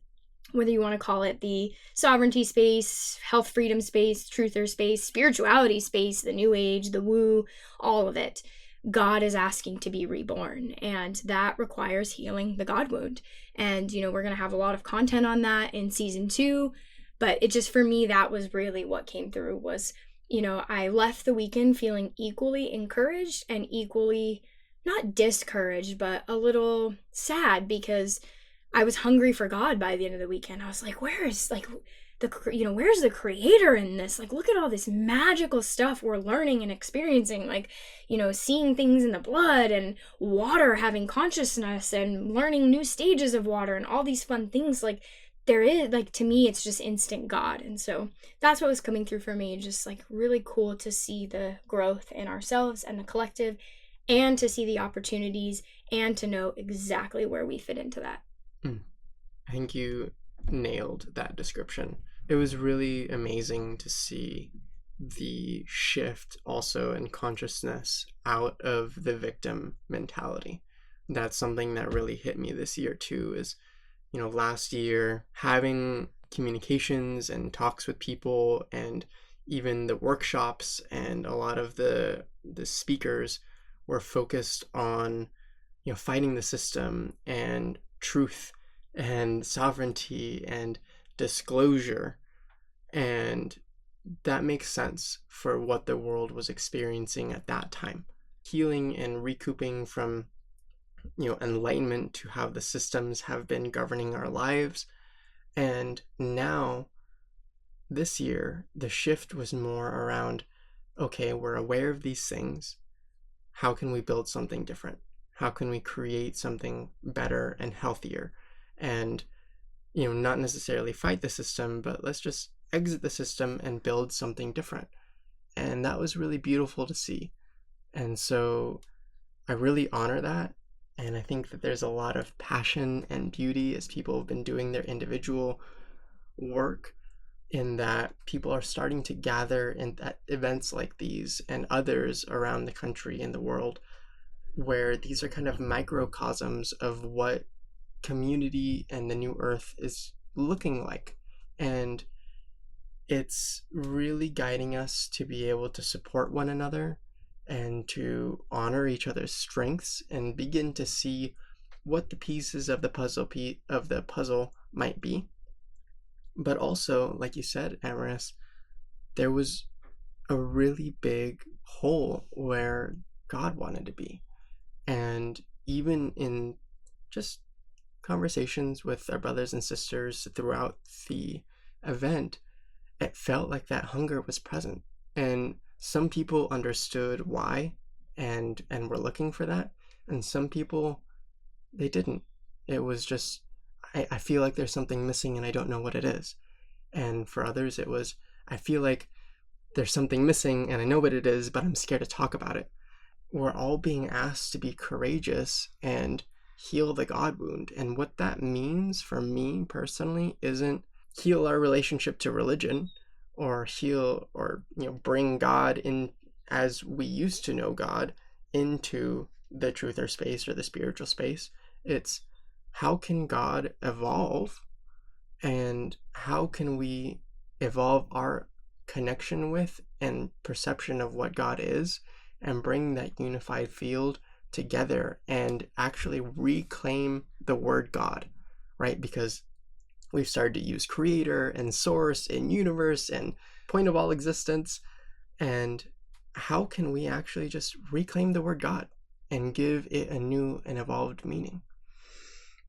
Whether you want to call it the sovereignty space, health freedom space, truther space, spirituality space, the new age, the woo, all of it. God is asking to be reborn, and that requires healing the God wound. And, we're going to have a lot of content on that in season 2, but it just, for me, that was really what came through was, I left the weekend feeling equally encouraged and equally, not discouraged, but a little sad, because I was hungry for God by the end of the weekend. I was like, where's the creator in this? Like, look at all this magical stuff we're learning and experiencing, like, seeing things in the blood and water having consciousness and learning new stages of water and all these fun things. Like, there is, like, to me, it's just instant God. And so that's what was coming through for me. Just like really cool to see the growth in ourselves and the collective, and to see the opportunities, and to know exactly where we fit into that. I think you nailed that description. It was really amazing to see the shift also in consciousness out of the victim mentality. That's something that really hit me this year too, is, last year having communications and talks with people, and even the workshops, and a lot of the speakers were focused on, fighting the system and truth and sovereignty and disclosure. And that makes sense for what the world was experiencing at that time. Healing and recouping from, enlightenment to how the systems have been governing our lives. And now, this year, the shift was more around, okay, we're aware of these things. How can we build something different? How can we create something better and healthier? And, not necessarily fight the system, but let's just exit the system and build something different. And that was really beautiful to see. And so I really honor that. And I think that there's a lot of passion and beauty as people have been doing their individual work, in that people are starting to gather at events like these and others around the country and the world where these are kind of microcosms of what community and the new earth is looking like. And it's really guiding us to be able to support one another and to honor each other's strengths and begin to see what the pieces of the puzzle might be. But also, like you said, Amaris, there was a really big hole where God wanted to be. And even in just conversations with our brothers and sisters throughout the event, it felt like that hunger was present. And some people understood why and were looking for that. And some people, they didn't. It was just, I feel like there's something missing and I don't know what it is. And for others, it was, I feel like there's something missing and I know what it is, but I'm scared to talk about it. We're all being asked to be courageous and heal the God wound. And what that means for me personally isn't heal our relationship to religion or heal or bring God in as we used to know God into the truther space or the spiritual space. It's how can God evolve, and how can we evolve our connection with and perception of what God is and bring that unified field together and actually reclaim the word God, right? Because we've started to use creator and source and universe and point of all existence. And how can we actually just reclaim the word God and give it a new and evolved meaning?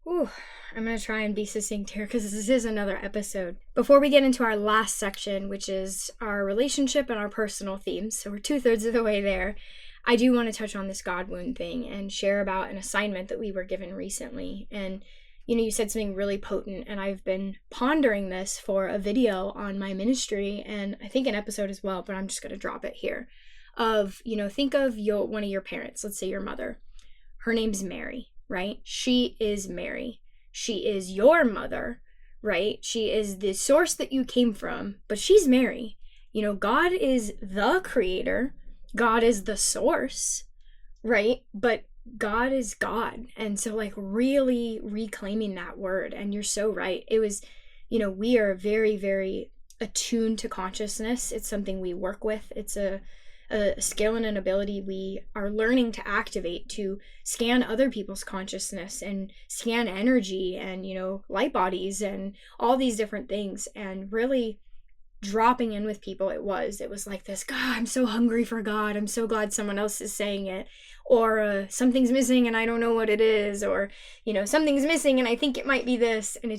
Ooh, I'm going to try and be succinct here because this is another episode. Before we get into our last section, which is our relationship and our personal themes, so we're 2/3 of the way there, I do want to touch on this God wound thing and share about an assignment that we were given recently. And, you said something really potent, and I've been pondering this for a video on my ministry, and I think an episode as well, but I'm just going to drop it here. Think of one of your parents, let's say your mother. Her name's Mary. Right? She is Mary. She is your mother, right? She is the source that you came from, but she's Mary. God is the creator. God is the source, right? But God is God. And so really reclaiming that word. And you're so right. It was, we are very, very attuned to consciousness. It's something we work with. It's a skill and an ability we are learning to activate to scan other people's consciousness and scan energy and, light bodies and all these different things, and really dropping in with people. It was like this, God, I'm so hungry for God. I'm so glad someone else is saying it. Or something's missing and I don't know what it is. Or, something's missing and I think it might be this. And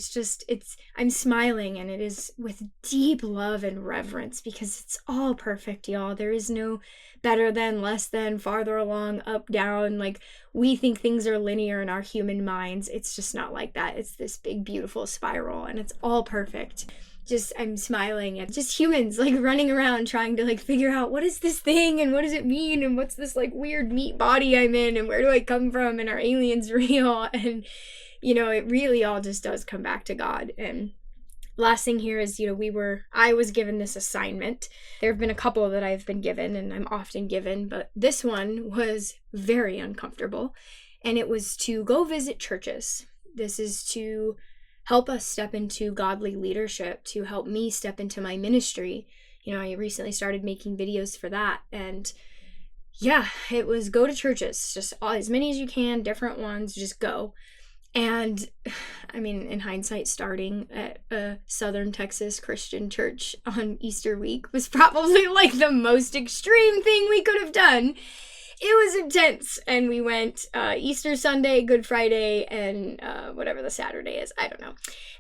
I'm smiling, and it is with deep love and reverence because it's all perfect, y'all. There is no better than, less than, farther along, up, down. We think things are linear in our human minds. It's just not like that. It's this big, beautiful spiral, and it's all perfect. I'm smiling at just humans running around trying to figure out what is this thing and what does it mean and what's this weird meat body I'm in and where do I come from and are aliens real? And it really all just does come back to God. And last thing here is I was given this assignment. There have been a couple that I've been given and I'm often given, but this one was very uncomfortable, and it was to go visit churches. This is to help us step into godly leadership, to help me step into my ministry. I recently started making videos for that. And yeah, it was go to churches, just as many as you can, different ones, just go. And in hindsight, starting at a Southern Texas Christian church on Easter week was probably the most extreme thing we could have done. It was intense, and we went Easter Sunday, Good Friday, and whatever the Saturday is, I don't know.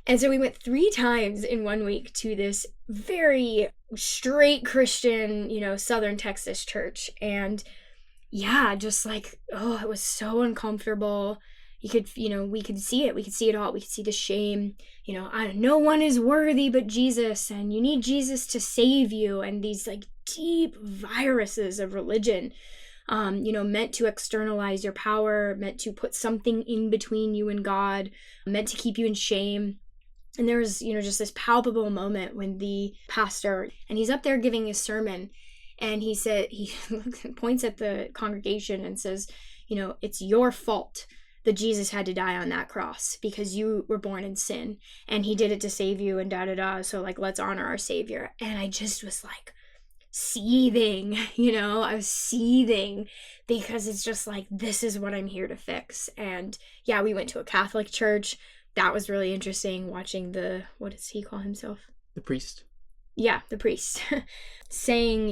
And so we went 3 times in 1 week to this very straight Christian, Southern Texas church. And yeah, just it was so uncomfortable. You could, we could see it. We could see it all. We could see the shame. No one is worthy but Jesus, and you need Jesus to save you. And these deep viruses of religion. Meant to externalize your power, meant to put something in between you and God, meant to keep you in shame. And there was, just this palpable moment when the pastor, and he's up there giving his sermon, and he points at the congregation and says, it's your fault that Jesus had to die on that cross because you were born in sin and he did it to save you and da-da-da. So like, let's honor our Savior. And I just was like seething, I was seething because it's just like, this is what I'm here to fix. And yeah, we went to a Catholic church. That was really interesting watching what does he call himself? The priest. Yeah, the priest saying,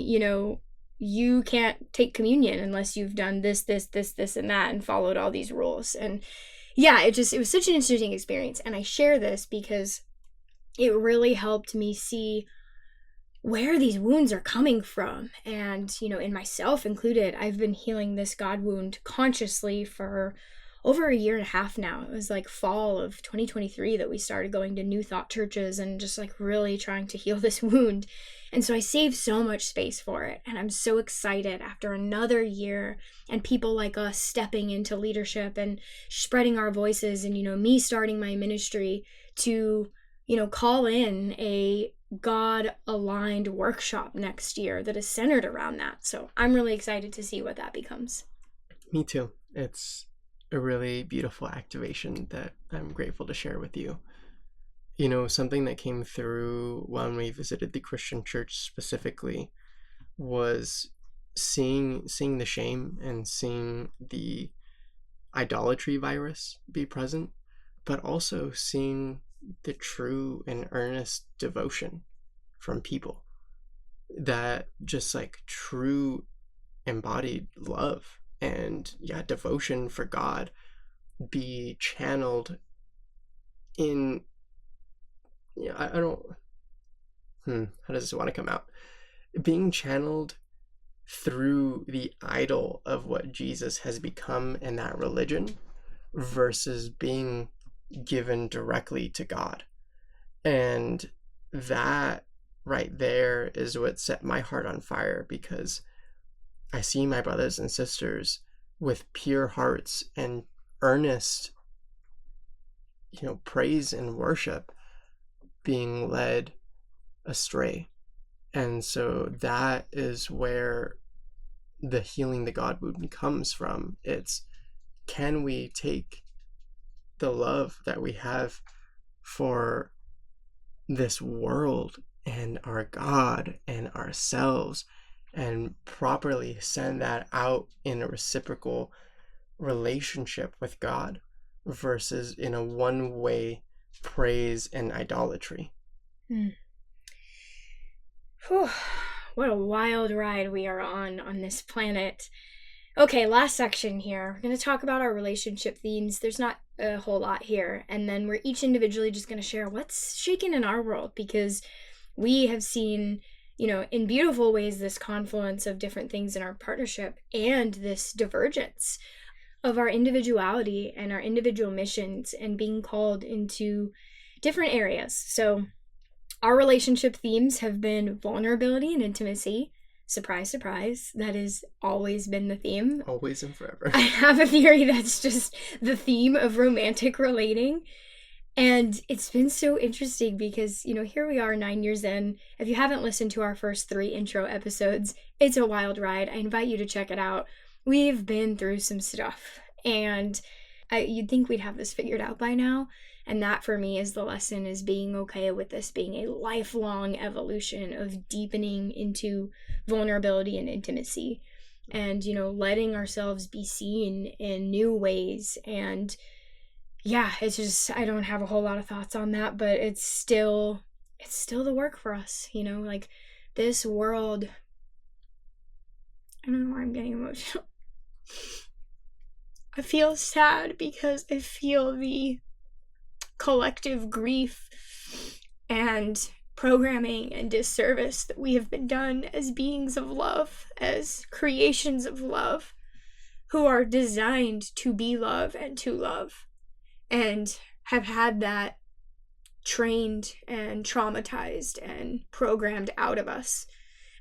you can't take communion unless you've done this, and that, and followed all these rules. And yeah, it was such an interesting experience. And I share this because it really helped me see where these wounds are coming from. And, in myself included, I've been healing this God wound consciously for over a year and a half now. It was like fall of 2023 that we started going to New Thought churches and just like really trying to heal this wound. And so I saved so much space for it. And I'm so excited after another year and people like us stepping into leadership and spreading our voices and, me starting my ministry to, call in a God-aligned workshop next year that is centered around that. So I'm really excited to see what that becomes. Me too. It's a really beautiful activation that I'm grateful to share with you. Something that came through when we visited the Christian church specifically was seeing the shame and seeing the idolatry virus be present, but also seeing the true and earnest devotion from people, that just like true embodied love and devotion for God be channeled in, I don't, how does this want to come out? Being channeled through the idol of what Jesus has become in that religion versus being given directly to God. And that right there is what set my heart on fire, because I see my brothers and sisters with pure hearts and earnest, praise and worship being led astray. And so that is where the healing the God wound comes from. It's, can we take the love that we have for this world and our God and ourselves and properly send that out in a reciprocal relationship with God versus in a one-way praise and idolatry. Whew. What a wild ride we are on this planet. Okay, last section here. We're going to talk about our relationship themes. There's not a whole lot here. And then we're each individually just going to share what's shaking in our world, because we have seen, in beautiful ways, this confluence of different things in our partnership and this divergence of our individuality and our individual missions and being called into different areas. So our relationship themes have been vulnerability and intimacy. Surprise, surprise. That has always been the theme. Always and forever. I have a theory that's just the theme of romantic relating. And it's been so interesting because, here we are 9 years in. If you haven't listened to our first 3 intro episodes, it's a wild ride. I invite you to check it out. We've been through some stuff, and you'd think we'd have this figured out by now. And that for me is the lesson, is being okay with this being a lifelong evolution of deepening into vulnerability and intimacy and, letting ourselves be seen in new ways. And yeah, it's just, I don't have a whole lot of thoughts on that, but it's still the work for us, like this world. I don't know why I'm getting emotional. I feel sad because I feel the collective grief and programming and disservice that we have been done as beings of love, as creations of love, who are designed to be love and to love, and have had that trained and traumatized and programmed out of us.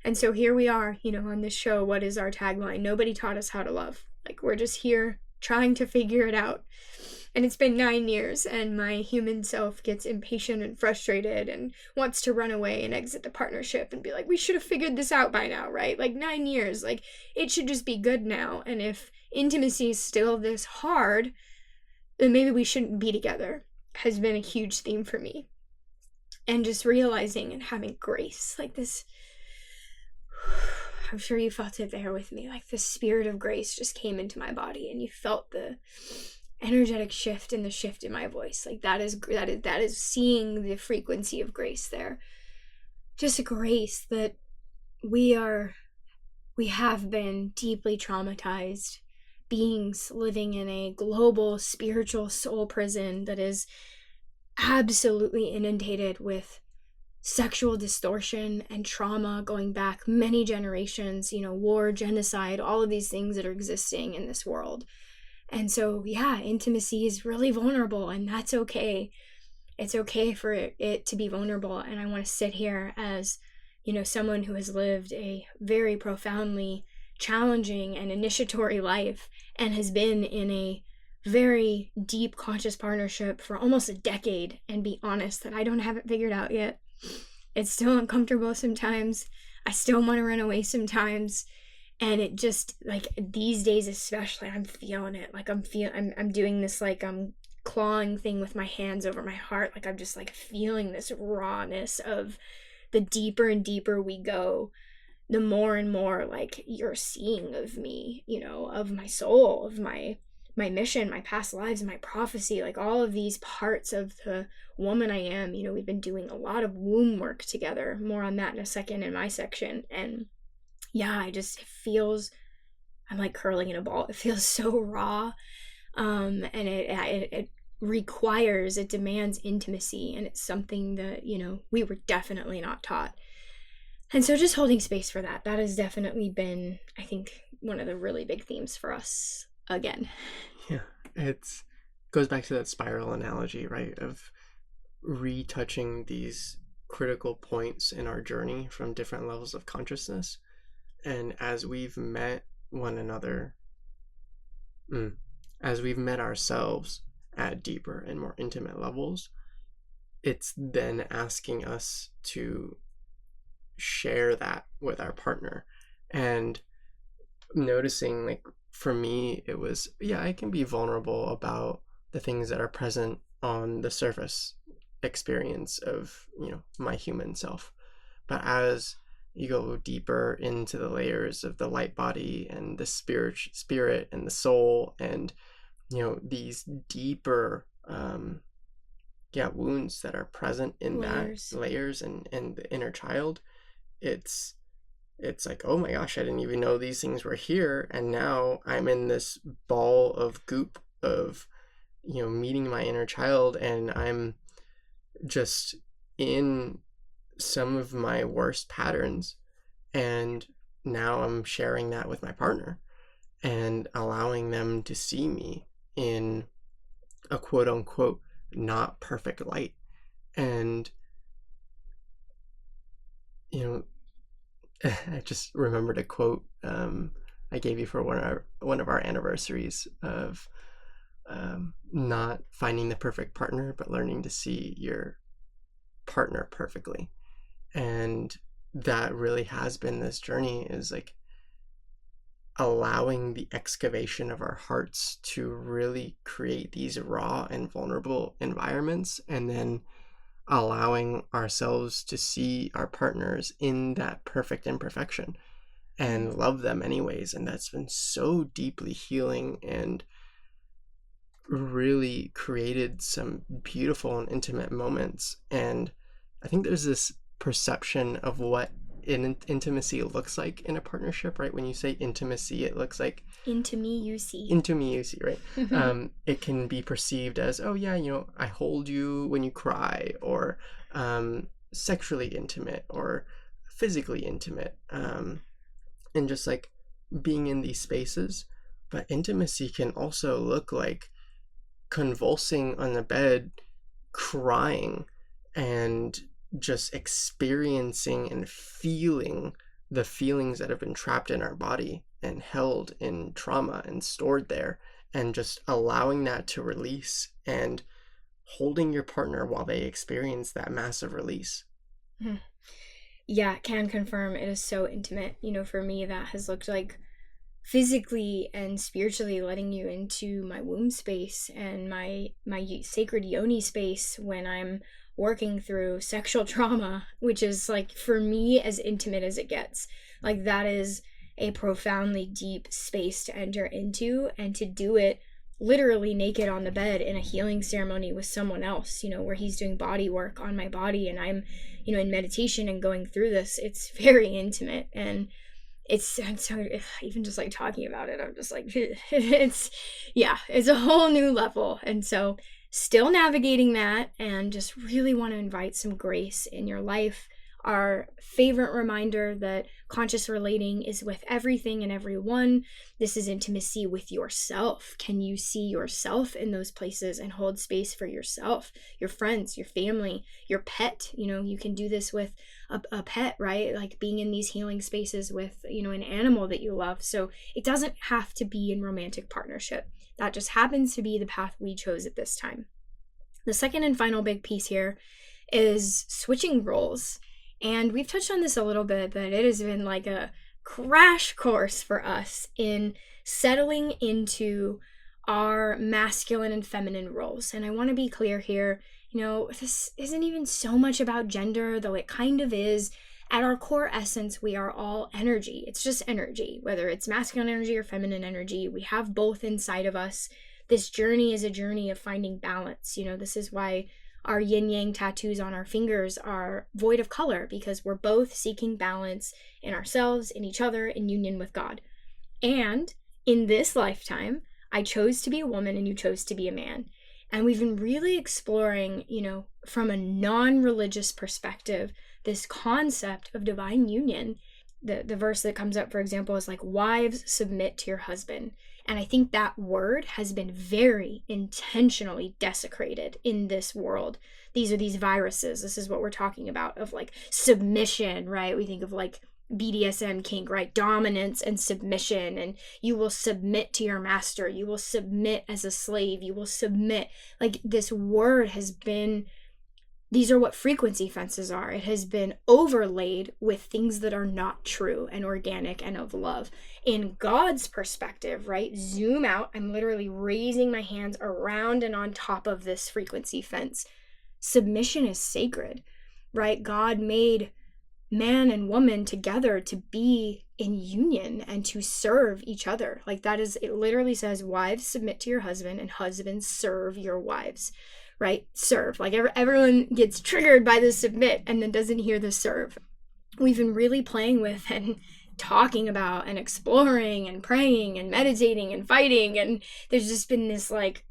And so here we are, on this show. What is our tagline? Nobody taught us how to love. Like, we're just here trying to figure it out. And it's been 9 years, and my human self gets impatient and frustrated and wants to run away and exit the partnership and be like, we should have figured this out by now, right? Like 9 years, like it should just be good now. And if intimacy is still this hard, then maybe we shouldn't be together, has been a huge theme for me. And just realizing and having grace, like this, I'm sure you felt it there with me, like the spirit of grace just came into my body, and you felt the energetic shift and the shift in my voice. Like that is seeing the frequency of grace there. Just a grace that we have been deeply traumatized beings living in a global spiritual soul prison that is absolutely inundated with sexual distortion and trauma going back many generations, war, genocide, all of these things that are existing in this world. And so, yeah, intimacy is really vulnerable, and that's okay. It's okay for it to be vulnerable. And I want to sit here as, someone who has lived a very profoundly challenging and initiatory life and has been in a very deep conscious partnership for almost a decade, and be honest that I don't have it figured out yet. It's still uncomfortable sometimes. I still want to run away sometimes. And it just, like, these days especially, I'm feeling it. Like, I'm doing this, like, clawing thing with my hands over my heart. Like, I'm just, like, feeling this rawness of the deeper and deeper we go, the more and more, like, you're seeing of me, of my soul, of my mission, my past lives, my prophecy, like, all of these parts of the woman I am. We've been doing a lot of womb work together. More on that in a second in my section. And yeah, it feels, I'm like curling in a ball. It feels so raw. And it demands intimacy. And it's something that, we were definitely not taught. And so just holding space for that has definitely been, I think, one of the really big themes for us again. Yeah, it goes back to that spiral analogy, right? Of retouching these critical points in our journey from different levels of consciousness. And as we've met one another, as we've met ourselves at deeper and more intimate levels, it's then asking us to share that with our partner. And noticing, like, for me, it was, I can be vulnerable about the things that are present on the surface experience of, my human self. But as you go deeper into the layers of the light body and the spirit and the soul, and these deeper wounds that are present in layers and the inner child, it's like, oh my gosh, I didn't even know these things were here, and now I'm in this ball of goop of meeting my inner child, and I'm just in some of my worst patterns, and now I'm sharing that with my partner and allowing them to see me in a quote unquote not perfect light. And I just remembered a quote I gave you for one of our anniversaries of not finding the perfect partner, but learning to see your partner perfectly. And that really has been this journey, is like allowing the excavation of our hearts to really create these raw and vulnerable environments, and then allowing ourselves to see our partners in that perfect imperfection and love them anyways. And that's been so deeply healing and really created some beautiful and intimate moments. And I think there's this perception of what intimacy looks like in a partnership, right? When you say intimacy, it looks like into me you see, right? It can be perceived as, oh yeah, I hold you when you cry, or sexually intimate or physically intimate, and just like being in these spaces. But intimacy can also look like convulsing on the bed, crying, and just experiencing and feeling the feelings that have been trapped in our body and held in trauma and stored there, and just allowing that to release and holding your partner while they experience that massive release. Yeah, can confirm it is so intimate. For me, that has looked like physically and spiritually letting you into my womb space and my sacred yoni space when I'm working through sexual trauma, which is like, for me, as intimate as it gets. Like, that is a profoundly deep space to enter into, and to do it literally naked on the bed in a healing ceremony with someone else, where he's doing body work on my body and I'm, in meditation and going through this. It's very intimate, and it's so, even just like talking about it, I'm just like, it's a whole new level. And so still navigating that, and just really want to invite some grace in your life. Our favorite reminder that conscious relating is with everything and everyone. This is intimacy with yourself. Can you see yourself in those places and hold space for yourself, your friends, your family, your pet? You can do this with a pet, right? Like being in these healing spaces with, an animal that you love. So it doesn't have to be in romantic partnership. That just happens to be the path we chose at this time. The second and final big piece here is switching roles. And we've touched on this a little bit, but it has been like a crash course for us in settling into our masculine and feminine roles. And I want to be clear here, this isn't even so much about gender, though it kind of is. At our core essence, we are all energy. It's just energy, whether it's masculine energy or feminine energy. We have both inside of us. This journey is a journey of finding balance. This is why our yin-yang tattoos on our fingers are void of color, because we're both seeking balance in ourselves, in each other, in union with God. And in this lifetime, I chose to be a woman and you chose to be a man. And we've been really exploring, from a non-religious perspective, this concept of divine union. The verse that comes up, for example, is like, wives, submit to your husband. And I think that word has been very intentionally desecrated in this world. These are these viruses. This is what we're talking about, of like submission, right? We think of like BDSM kink, right? Dominance and submission. And you will submit to your master. You will submit as a slave. You will submit. Like, this word has been, these are what frequency fences are. It has been overlaid with things that are not true and organic and of love. In God's perspective, right? Zoom out. I'm literally raising my hands around and on top of this frequency fence. Submission is sacred, right? God made man and woman together to be in union and to serve each other. Like, that is, it literally says, wives, submit to your husband, and husbands, serve your wives. Right? Serve. Like, everyone gets triggered by the submit and then doesn't hear the serve. We've been really playing with and talking about and exploring and praying and meditating and fighting, and there's just been this it's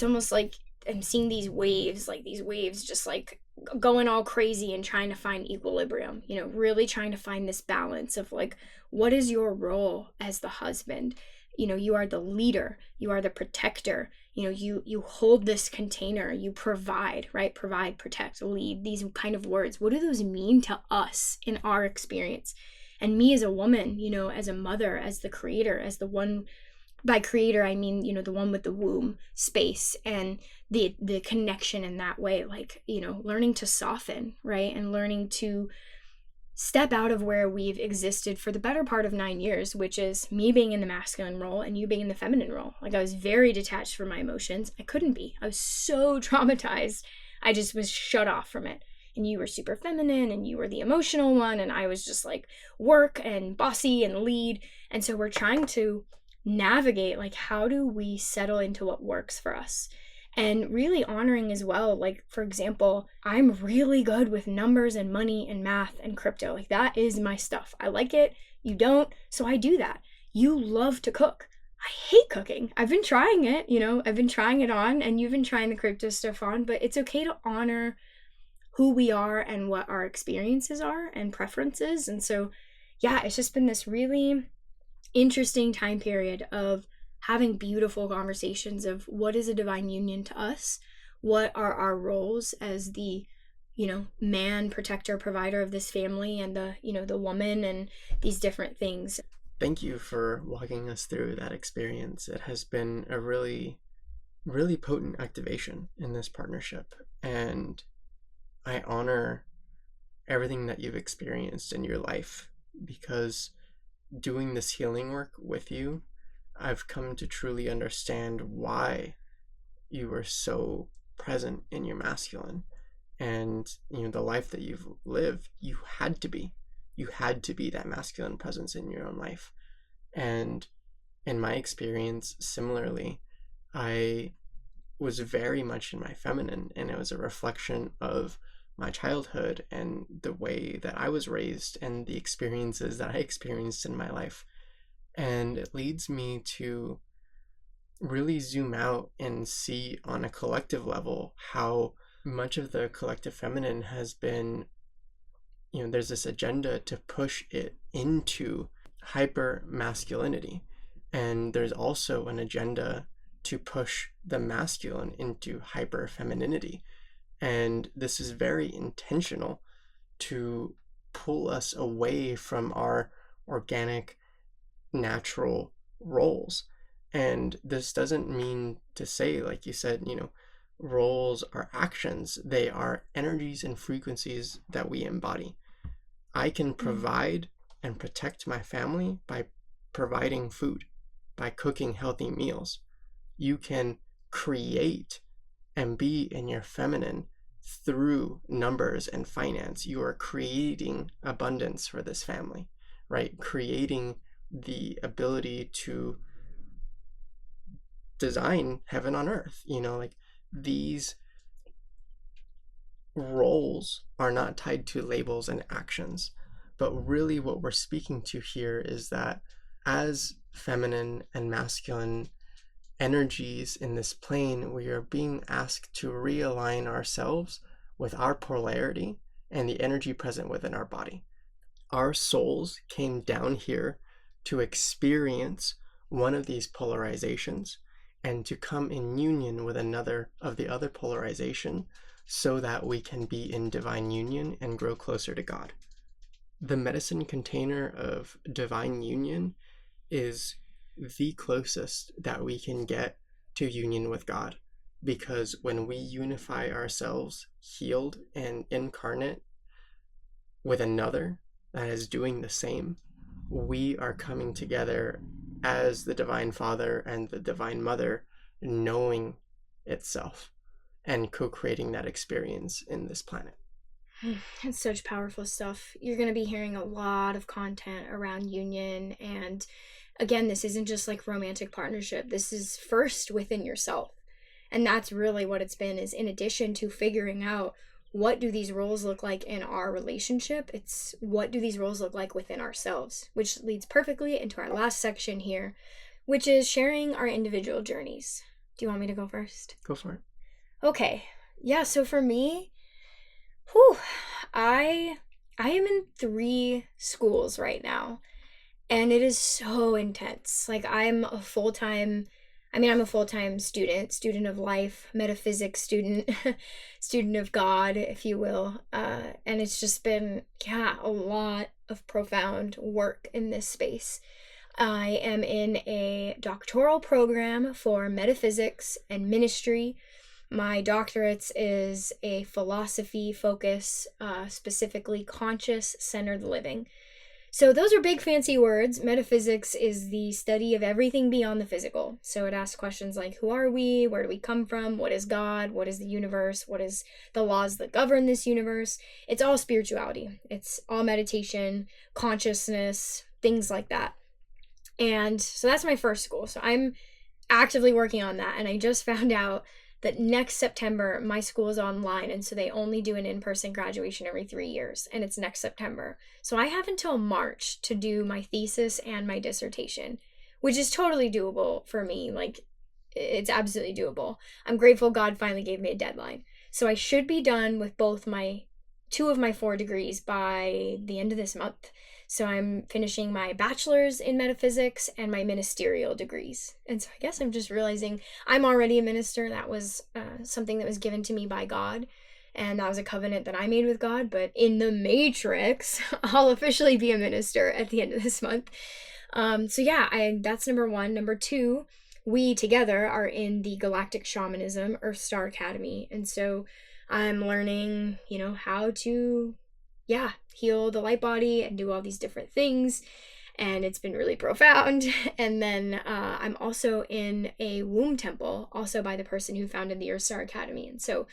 almost like I'm seeing these waves just like going all crazy and trying to find equilibrium, really trying to find this balance of like, what is your role as the husband? You are the leader, you are the protector, you hold this container, you provide, right? Provide, protect, lead, these kind of words. What do those mean to us in our experience? And me as a woman, as a mother, as the creator, as the one, by creator, I mean, the one with the womb space and the connection in that way, like, learning to soften, right? And learning to step out of where we've existed for the better part of 9 years, which is me being in the masculine role and you being in the feminine role. Like, I was very detached from my emotions. I couldn't be. I was so traumatized. I just was shut off from it. And you were super feminine and you were the emotional one, and I was just like work and bossy and lead. And so we're trying to navigate, like, how do we settle into what works for us? And really honoring as well, like, for example, I'm really good with numbers and money and math and crypto. Like, that is my stuff. I like it. You don't. So I do that. You love to cook. I hate cooking. I've been trying it, I've been trying it on, and you've been trying the crypto stuff on, but it's okay to honor who we are and what our experiences are and preferences. And so, it's just been this really interesting time period of having beautiful conversations of what is a divine union to us, what are our roles as the, man, protector, provider of this family, and the, the woman, and these different things. Thank you for walking us through that experience. It has been a really, really potent activation in this partnership, and I honor everything that you've experienced in your life because doing this healing work with you, I've come to truly understand why you were so present in your masculine. And, the life that you've lived, you had to be that masculine presence in your own life. And in my experience, similarly, I was very much in my feminine, and it was a reflection of my childhood and the way that I was raised and the experiences that I experienced in my life. And it leads me to really zoom out and see on a collective level how much of the collective feminine has been, there's this agenda to push it into hyper masculinity. And there's also an agenda to push the masculine into hyper femininity. And this is very intentional to pull us away from our organic, natural roles. And this doesn't mean to say, like you said, roles are actions. They are energies and frequencies that we embody. I can provide and protect my family by providing food, by cooking healthy meals. You can create and be in your feminine through numbers and finance. You are creating abundance for this family, right? Creating the ability to design heaven on earth. Like, these roles are not tied to labels and actions, but really what we're speaking to here is that as feminine and masculine energies in this plane, we are being asked to realign ourselves with our polarity and the energy present within our body. Our souls came down here to experience one of these polarizations and to come in union with another of the other polarization so that we can be in divine union and grow closer to God. The medicine container of divine union is the closest that we can get to union with God, because when we unify ourselves, healed and incarnate, with another that is doing the same, we are coming together as the Divine Father and the Divine Mother, knowing itself and co-creating that experience in this planet. It's such powerful stuff. You're going to be hearing a lot of content around union. And again, this isn't just like romantic partnership. This is first within yourself. And that's really what it's been, is in addition to figuring out what do these roles look like in our relationship, it's what do these roles look like within ourselves, which leads perfectly into our last section here, which is sharing our individual journeys. Do you want me to go first? Go for it. Okay. Yeah, so for me, I am in 3 schools right now, and it is so intense. Like, I'm a full-time student of life, metaphysics student, student of God, if you will. And it's just been, a lot of profound work in this space. I am in a doctoral program for metaphysics and ministry. My doctorate is a philosophy focus, specifically conscious-centered living. So those are big fancy words. Metaphysics is the study of everything beyond the physical. So it asks questions like, who are we? Where do we come from? What is God? What is the universe? What is the laws that govern this universe? It's all spirituality. It's all meditation, consciousness, things like that. And so that's my first school. So I'm actively working on that. And I just found out that next September, my school is online, and so they only do an in-person graduation every 3 years, and it's next September. So I have until March to do my thesis and my dissertation, which is totally doable for me. Like, it's absolutely doable. I'm grateful God finally gave me a deadline. So I should be done with both my 2 of my 4 degrees by the end of this month. So I'm finishing my bachelor's in metaphysics and my ministerial degrees. And so I guess I'm just realizing I'm already a minister. That was something that was given to me by God. And that was a covenant that I made with God. But in the Matrix, I'll officially be a minister at the end of this month. That's number 1. Number 2, we together are in the Galactic Shamanism EarthStar Academy. And so I'm learning, how to heal the light body and do all these different things. And it's been really profound. And then I'm also in a womb temple, also by the person who founded the Earth Star Academy. And so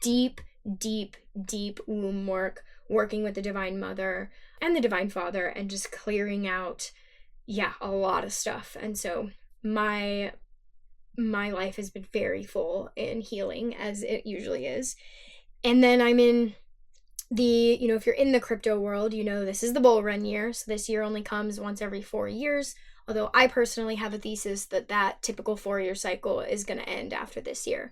deep, deep, deep womb work, working with the Divine Mother and the Divine Father, and just clearing out, a lot of stuff. And so my life has been very full in healing, as it usually is. And then I'm in the, if you're in the crypto world, this is the bull run year. So this year only comes once every 4 years. Although I personally have a thesis that typical 4-year cycle is going to end after this year.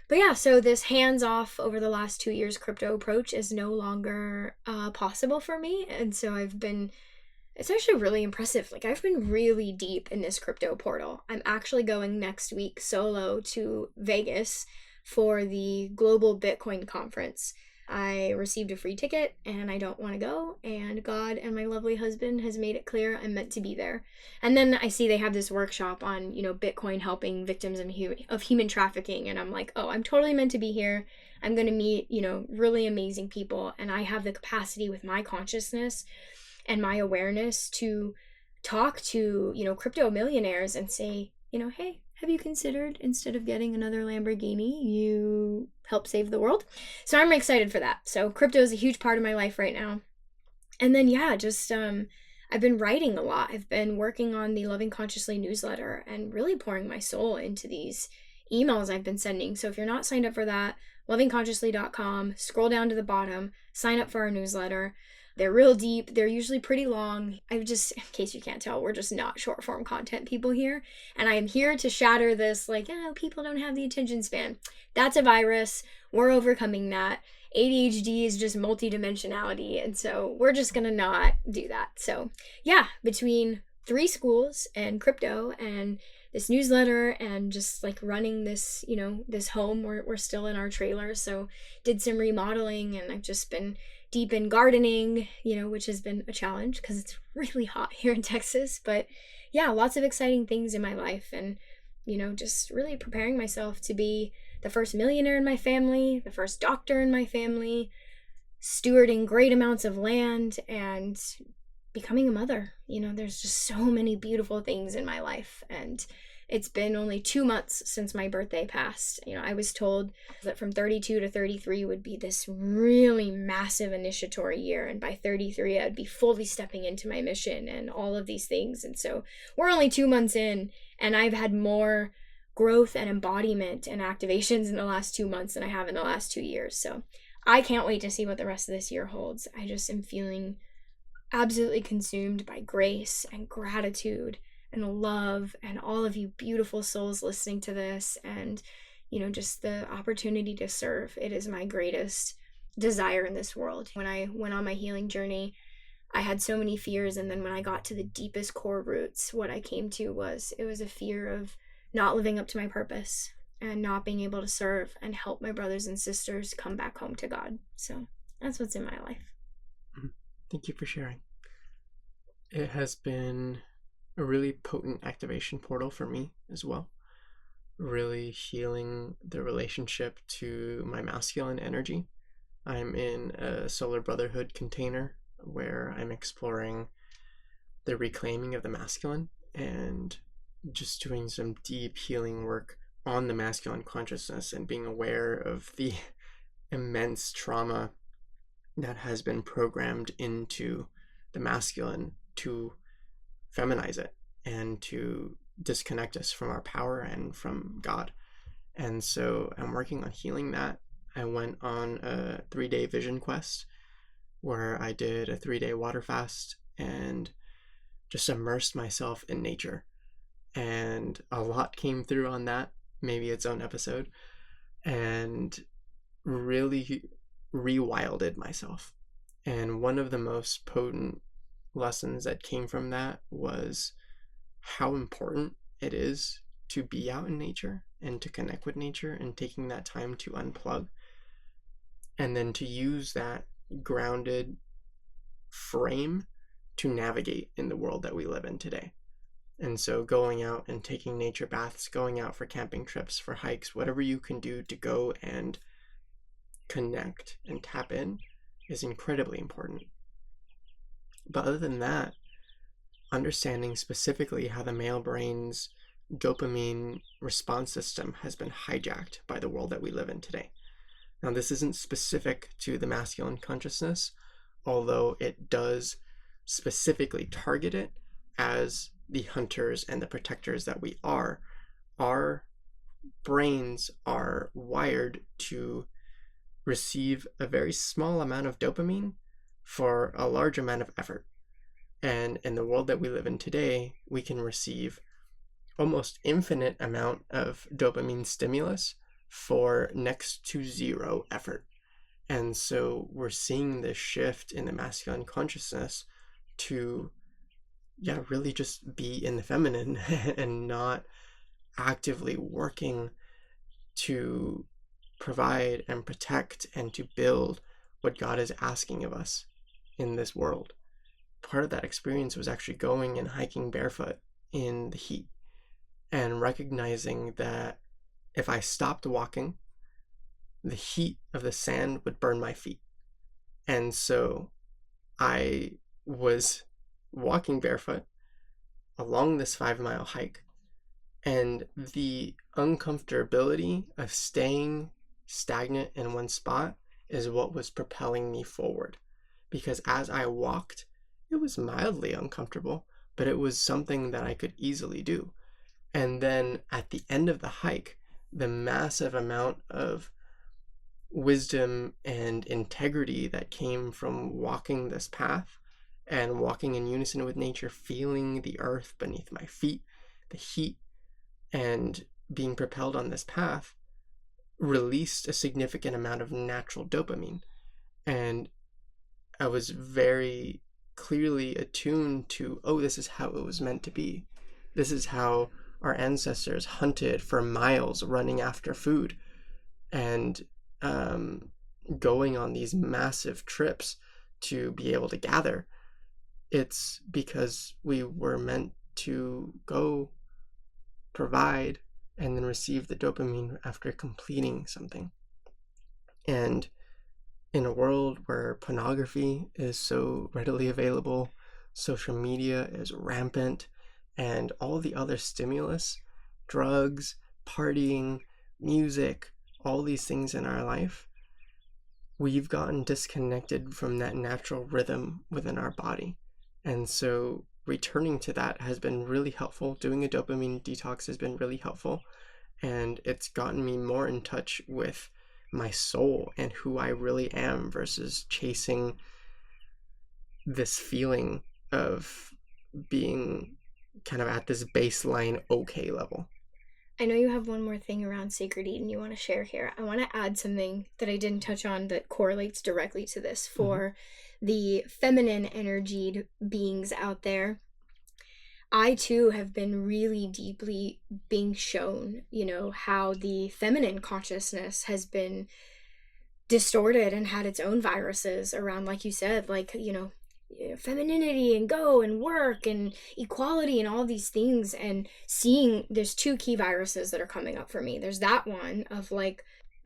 But so this hands-off over the last 2 years crypto approach is no longer possible for me. And so it's actually really impressive. Like, I've been really deep in this crypto portal. I'm actually going next week solo to Vegas for the Global Bitcoin Conference. I received a free ticket and I don't want to go, and God and my lovely husband has made it clear I'm meant to be there. And then I see they have this workshop on, Bitcoin helping victims of human trafficking, and I'm like, oh, I'm totally meant to be here. I'm going to meet, really amazing people, and I have the capacity with my consciousness and my awareness to talk to, crypto millionaires and say, hey, have you considered, instead of getting another Lamborghini, you help save the world? So I'm excited for that. So crypto is a huge part of my life right now. And then, I've been writing a lot. I've been working on the Loving Consciously newsletter and really pouring my soul into these emails I've been sending. So if you're not signed up for that, lovingconsciously.com, scroll down to the bottom, sign up for our newsletter. They're real deep. They're usually pretty long. In case you can't tell, we're just not short form content people here. And I am here to shatter this, people don't have the attention span. That's a virus. We're overcoming that. ADHD is just multidimensionality. And so we're just going to not do that. So between 3 schools and crypto and this newsletter and just running this, this home, we're still in our trailer. So did some remodeling, and I've just been deep in gardening, which has been a challenge because it's really hot here in Texas. But lots of exciting things in my life, and, just really preparing myself to be the first millionaire in my family, the first doctor in my family, stewarding great amounts of land, and becoming a mother. There's just so many beautiful things in my life. And it's been only 2 months since my birthday passed. I was told that from 32 to 33 would be this really massive initiatory year. And by 33, I'd be fully stepping into my mission and all of these things. And so we're only 2 months in, and I've had more growth and embodiment and activations in the last 2 months than I have in the last 2 years. So I can't wait to see what the rest of this year holds. I just am feeling absolutely consumed by grace and gratitude and love, and all of you beautiful souls listening to this, and just the opportunity to serve. It is my greatest desire in this world. When I went on my healing journey, I had so many fears, and then when I got to the deepest core roots, what I came to was a fear of not living up to my purpose and not being able to serve and help my brothers and sisters come back home to God. So that's what's in my life. Thank you for sharing. It has been a really potent activation portal for me as well. Really healing the relationship to my masculine energy. I'm in a Solar Brotherhood container where I'm exploring the reclaiming of the masculine and just doing some deep healing work on the masculine consciousness and being aware of the immense trauma that has been programmed into the masculine to feminize it and to disconnect us from our power and from God. And so I'm working on healing that. I went on a 3-day vision quest where I did a 3-day water fast and just immersed myself in nature. And a lot came through on that, maybe its own episode, and really rewilded myself. And one of the most potent lessons that came from that was how important it is to be out in nature and to connect with nature, and taking that time to unplug and then to use that grounded frame to navigate in the world that we live in today. And so going out and taking nature baths, going out for camping trips, for hikes, whatever you can do to go and connect and tap in is incredibly important. But other than that, understanding specifically how the male brain's dopamine response system has been hijacked by the world that we live in today. Now, this isn't specific to the masculine consciousness, although it does specifically target it as the hunters and the protectors that we are. Our brains are wired to receive a very small amount of dopamine for a large amount of effort. And in the world that we live in today, we can receive almost infinite amount of dopamine stimulus for next to zero effort. And so we're seeing this shift in the masculine consciousness to, really just be in the feminine and not actively working to provide and protect and to build what God is asking of us in this world. Part of that experience was actually going and hiking barefoot in the heat and recognizing that if I stopped walking, the heat of the sand would burn my feet. And so I was walking barefoot along this 5-mile hike, and the uncomfortability of staying stagnant in one spot is what was propelling me forward. Because as I walked, it was mildly uncomfortable, but it was something that I could easily do. And then at the end of the hike, the massive amount of wisdom and integrity that came from walking this path and walking in unison with nature, feeling the earth beneath my feet, the heat, and being propelled on this path, released a significant amount of natural dopamine. And I was very clearly attuned to, this is how it was meant to be. This is how our ancestors hunted for miles running after food and going on these massive trips to be able to gather. It's because we were meant to go provide and then receive the dopamine after completing something. And in a world where pornography is so readily available, social media is rampant, and all the other stimulus, drugs, partying, music, all these things in our life, we've gotten disconnected from that natural rhythm within our body. And so returning to that has been really helpful. Doing a dopamine detox has been really helpful. And it's gotten me more in touch with my soul and who I really am versus chasing this feeling of being kind of at this baseline okay level. I know you have one more thing around sacred eating you want to share here. I want to add something that I didn't touch on that correlates directly to this for the feminine energied beings out there. I too have been really deeply being shown, how the feminine consciousness has been distorted and had its own viruses around, like you said, femininity and go and work and equality and all these things, and seeing there's two key viruses that are coming up for me. There's that one of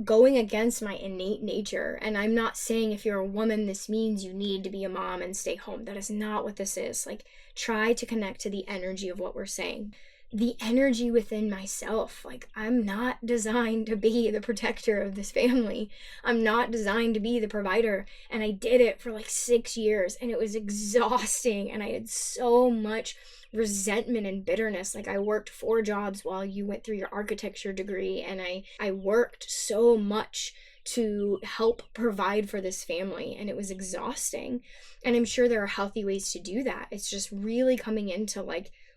going against my innate nature. And I'm not saying if you're a woman, this means you need to be a mom and stay home. That is not what this is. Try to connect to the energy of what we're saying. The energy within myself. I'm not designed to be the protector of this family. I'm not designed to be the provider. And I did it for 6 years, and it was exhausting. And I had so much resentment and bitterness. I worked 4 jobs while you went through your architecture degree, and I worked so much to help provide for this family, and it was exhausting. And I'm sure there are healthy ways to do that. It's just really coming into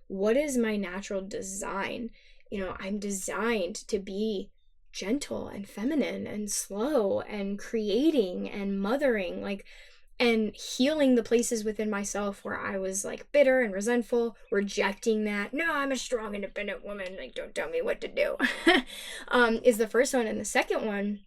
what is my natural design? I'm designed to be gentle and feminine and slow and creating and mothering, and healing the places within myself where I was bitter and resentful, rejecting that. No, I'm a strong, independent woman. Don't tell me what to do. Is the first one. And the second one,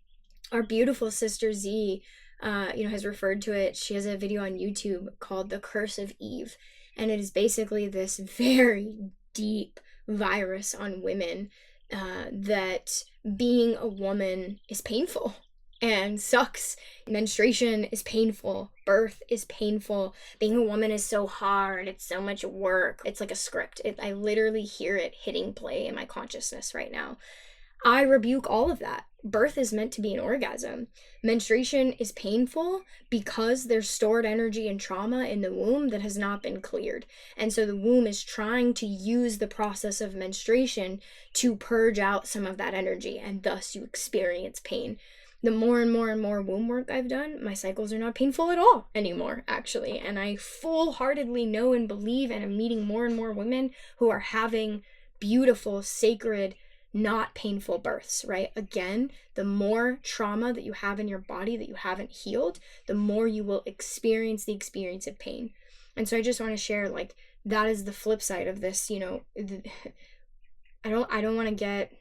our beautiful sister Z, has referred to it. She has a video on YouTube called The Curse of Eve. And it is basically this very deep virus on women that being a woman is painful. and sucks. Menstruation is painful. Birth is painful. Being a woman is so hard. It's so much work. It's like a script. I literally hear it hitting play in my consciousness right now. I rebuke all of that. Birth is meant to be an orgasm. Menstruation is painful because there's stored energy and trauma in the womb that has not been cleared. And so the womb is trying to use the process of menstruation to purge out some of that energy, and thus you experience pain. The more and more and more womb work I've done, my cycles are not painful at all anymore, actually. And I full-heartedly know and believe, and am meeting more and more women who are having beautiful, sacred, not painful births, right? Again, the more trauma that you have in your body that you haven't healed, the more you will experience the experience of pain. And so I just want to share, like, that is the flip side of this. I don't want to get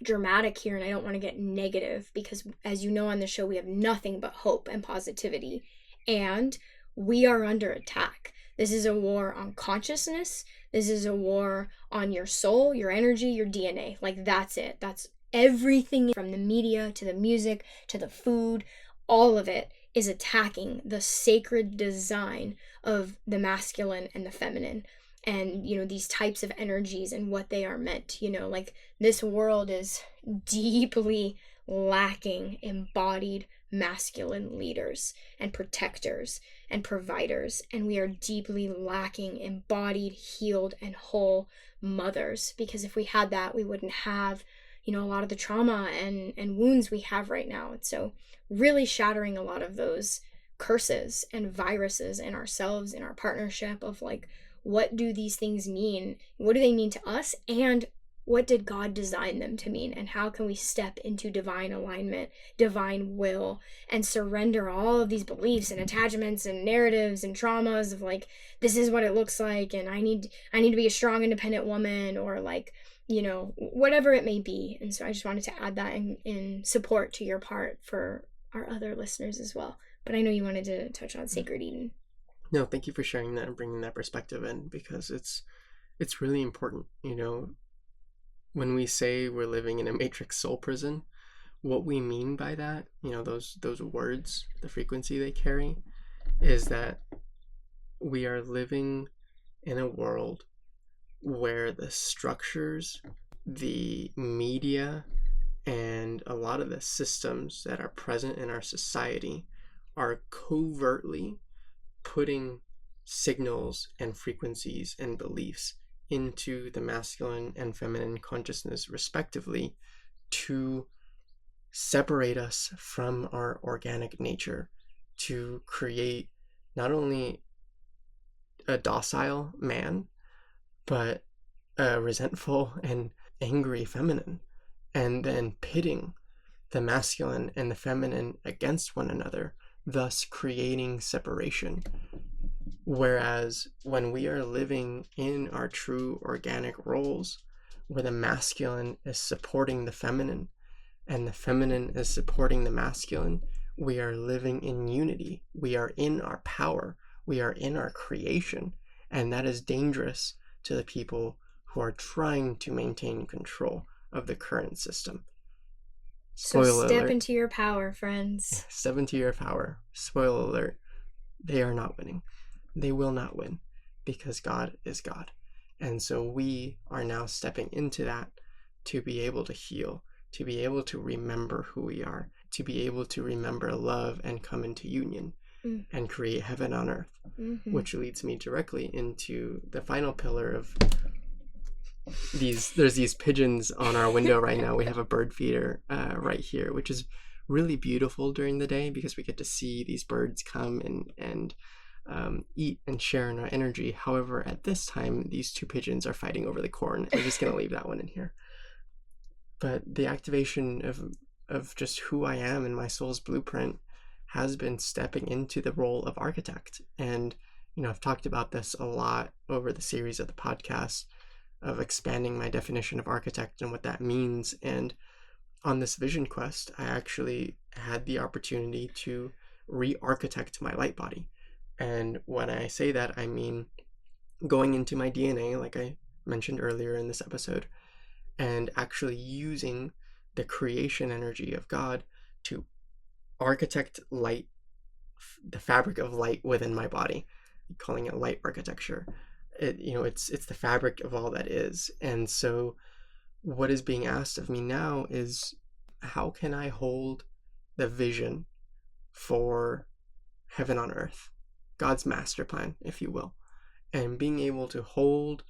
dramatic here, and I don't want to get negative, because as you know on the show, we have nothing but hope and positivity, and we are under attack. This is a war on consciousness. This is a war on your soul, your energy, your DNA. Like, that's it. That's everything, from the media to the music to the food. All of it is attacking the sacred design of the masculine and the feminine, and these types of energies and what they are meant. Like, this world is deeply lacking embodied masculine leaders and protectors and providers, and we are deeply lacking embodied, healed, and whole mothers, because if we had that, we wouldn't have a lot of the trauma and wounds we have right now. And so really shattering a lot of those curses and viruses in ourselves, in our partnership, of like, what do these things mean? What do they mean to us? And what did God design them to mean? And how can we step into divine alignment, divine will, and surrender all of these beliefs and attachments and narratives and traumas of like, this is what it looks like, and I need to be a strong, independent woman, or like, whatever it may be. And so I just wanted to add that in support to your part for our other listeners as well. But I know you wanted to touch on Sacred Eden. No, thank you for sharing that and bringing that perspective in, because it's really important. When we say we're living in a matrix soul prison, what we mean by that, those words, the frequency they carry, is that we are living in a world where the structures, the media, and a lot of the systems that are present in our society are covertly putting signals and frequencies and beliefs into the masculine and feminine consciousness, respectively, to separate us from our organic nature, to create not only a docile man, but a resentful and angry feminine, and then pitting the masculine and the feminine against one another, thus creating separation. Whereas when we are living in our true organic roles, where the masculine is supporting the feminine and the feminine is supporting the masculine, we are living in unity. We are in our power. We are in our creation. And that is dangerous to the people who are trying to maintain control of the current system. So step into your power, friends. Step into your power. Spoiler alert, they are not winning. They will not win, because God is God. And so we are now stepping into that to be able to heal, to be able to remember who we are, to be able to remember love and come into union and create heaven on earth, which leads me directly into the final pillar of there's these pigeons on our window right now. We have a bird feeder right here, which is really beautiful during the day, because we get to see these birds come and eat and share in our energy. However, at this time, these two pigeons are fighting over the corn. I'm just going to leave that one in here. But the activation of just who I am and my soul's blueprint has been stepping into the role of architect. And, I've talked about this a lot over the series of the podcast, of expanding my definition of architect and what that means. And on this vision quest, I actually had the opportunity to re-architect my light body. And when I say that, I mean going into my DNA, like I mentioned earlier in this episode, and actually using the creation energy of God to architect light, the fabric of light within my body, calling it light architecture. It's the fabric of all that is. And so what is being asked of me now is, how can I hold the vision for heaven on earth, God's master plan, if you will, and being able to hold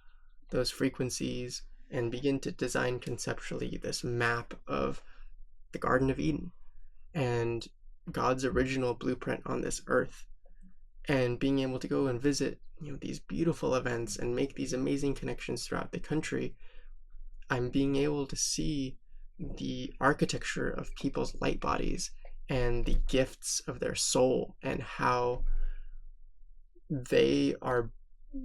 those frequencies and begin to design conceptually this map of the Garden of Eden and God's original blueprint on this earth, and being able to go and visit these beautiful events and make these amazing connections throughout the country. I'm being able to see the architecture of people's light bodies and the gifts of their soul, and how they are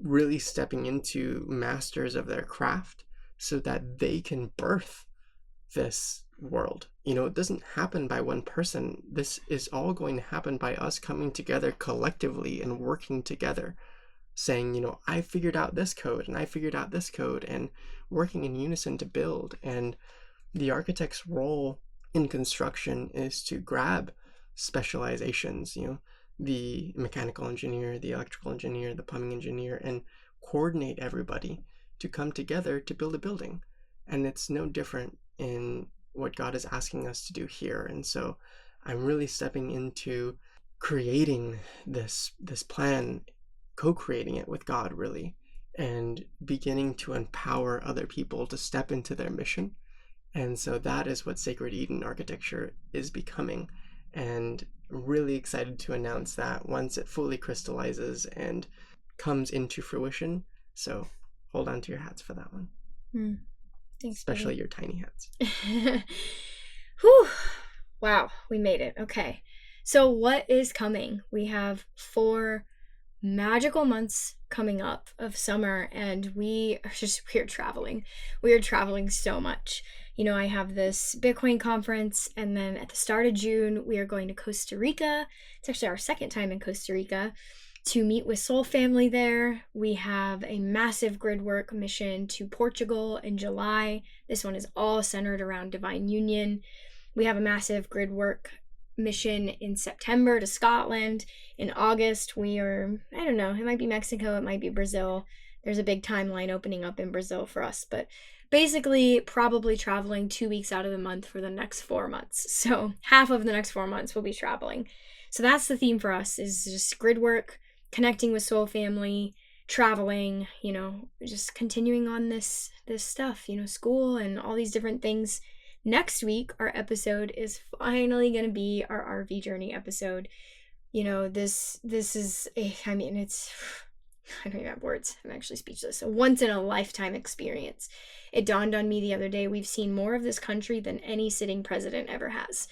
really stepping into masters of their craft so that they can birth this world. It doesn't happen by one person. This is all going to happen by us coming together collectively and working together, saying, I figured out this code and I figured out this code, and working in unison to build. And the architect's role in construction is to grab specializations, the mechanical engineer, the electrical engineer, the plumbing engineer, and coordinate everybody to come together to build a building. And it's no different in what God is asking us to do here. And so I'm really stepping into creating this plan, co-creating it with God, really, and beginning to empower other people to step into their mission. And so that is what Sacred Eden architecture is becoming. And I'm really excited to announce that once it fully crystallizes and comes into fruition. So hold on to your hats for that one. Thanks, especially your tiny hats. Whew. Wow, we made it. Okay. So what is coming? We have 4 magical months coming up of summer, and we're traveling. We are traveling so much. I have this Bitcoin conference, and then at the start of June, we are going to Costa Rica. It's actually our second time in Costa Rica to meet with Soul Family there. We have a massive grid work mission to Portugal in July. This one is all centered around divine union. We have a massive grid work mission in September to Scotland. In August, we are, I don't know, it might be Mexico, it might be Brazil. There's a big timeline opening up in Brazil for us, but basically probably traveling 2 weeks out of the month for the next 4 months. So half of the next 4 months we'll be traveling. So that's the theme for us, is just grid work, connecting with Soul Family, traveling, just continuing on this stuff, school and all these different things. Next week, our episode is finally going to be our RV journey episode. This is it's, I don't even have words. I'm actually speechless. A once in a lifetime experience. It dawned on me the other day, we've seen more of this country than any sitting president ever has.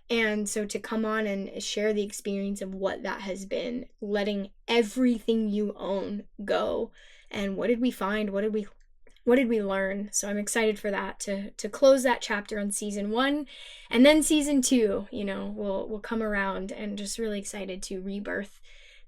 And so to come on and share the experience of what that has been, letting everything you own go. And what did we find? What did we learn? So I'm excited for that, to close that chapter on season 1, and then season 2, will come around, and just really excited to rebirth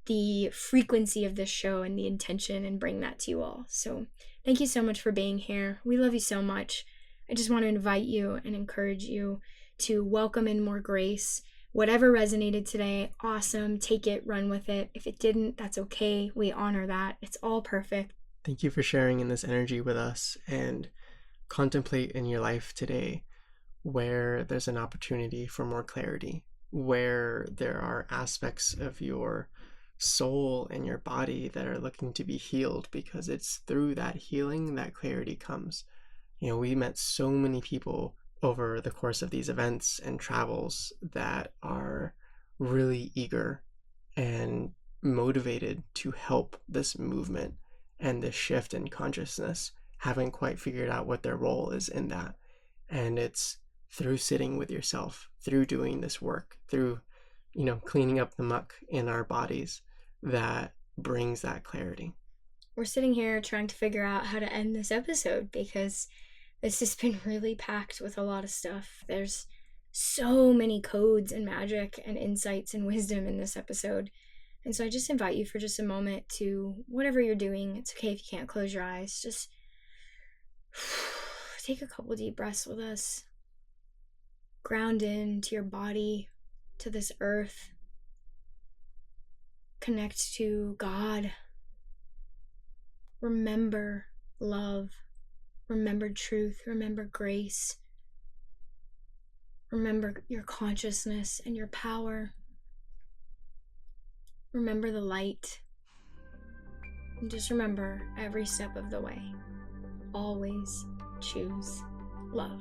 the frequency of this show and the intention and bring that to you all. So thank you so much for being here. We love you so much. I just want to invite you and encourage you to welcome in more grace. Whatever resonated today, awesome. Take it, run with it. If it didn't, that's okay. We honor that. It's all perfect. Thank you for sharing in this energy with us, and contemplate in your life today where there's an opportunity for more clarity, where there are aspects of your soul and your body that are looking to be healed, because it's through that healing that clarity comes. We met so many people over the course of these events and travels that are really eager and motivated to help this movement and this shift in consciousness, haven't quite figured out what their role is in that. And it's through sitting with yourself, through doing this work, through cleaning up the muck in our bodies, that brings that clarity. We're sitting here trying to figure out how to end this episode, because this has been really packed with a lot of stuff. There's so many codes and magic and insights and wisdom in this episode. And so I just invite you for just a moment to, whatever you're doing, it's okay if you can't close your eyes, just take a couple deep breaths with us. Ground into your body, to this earth. Connect to God. Remember love. Remember truth. Remember grace. Remember your consciousness and your power. Remember the light. And just remember every step of the way. Always choose love.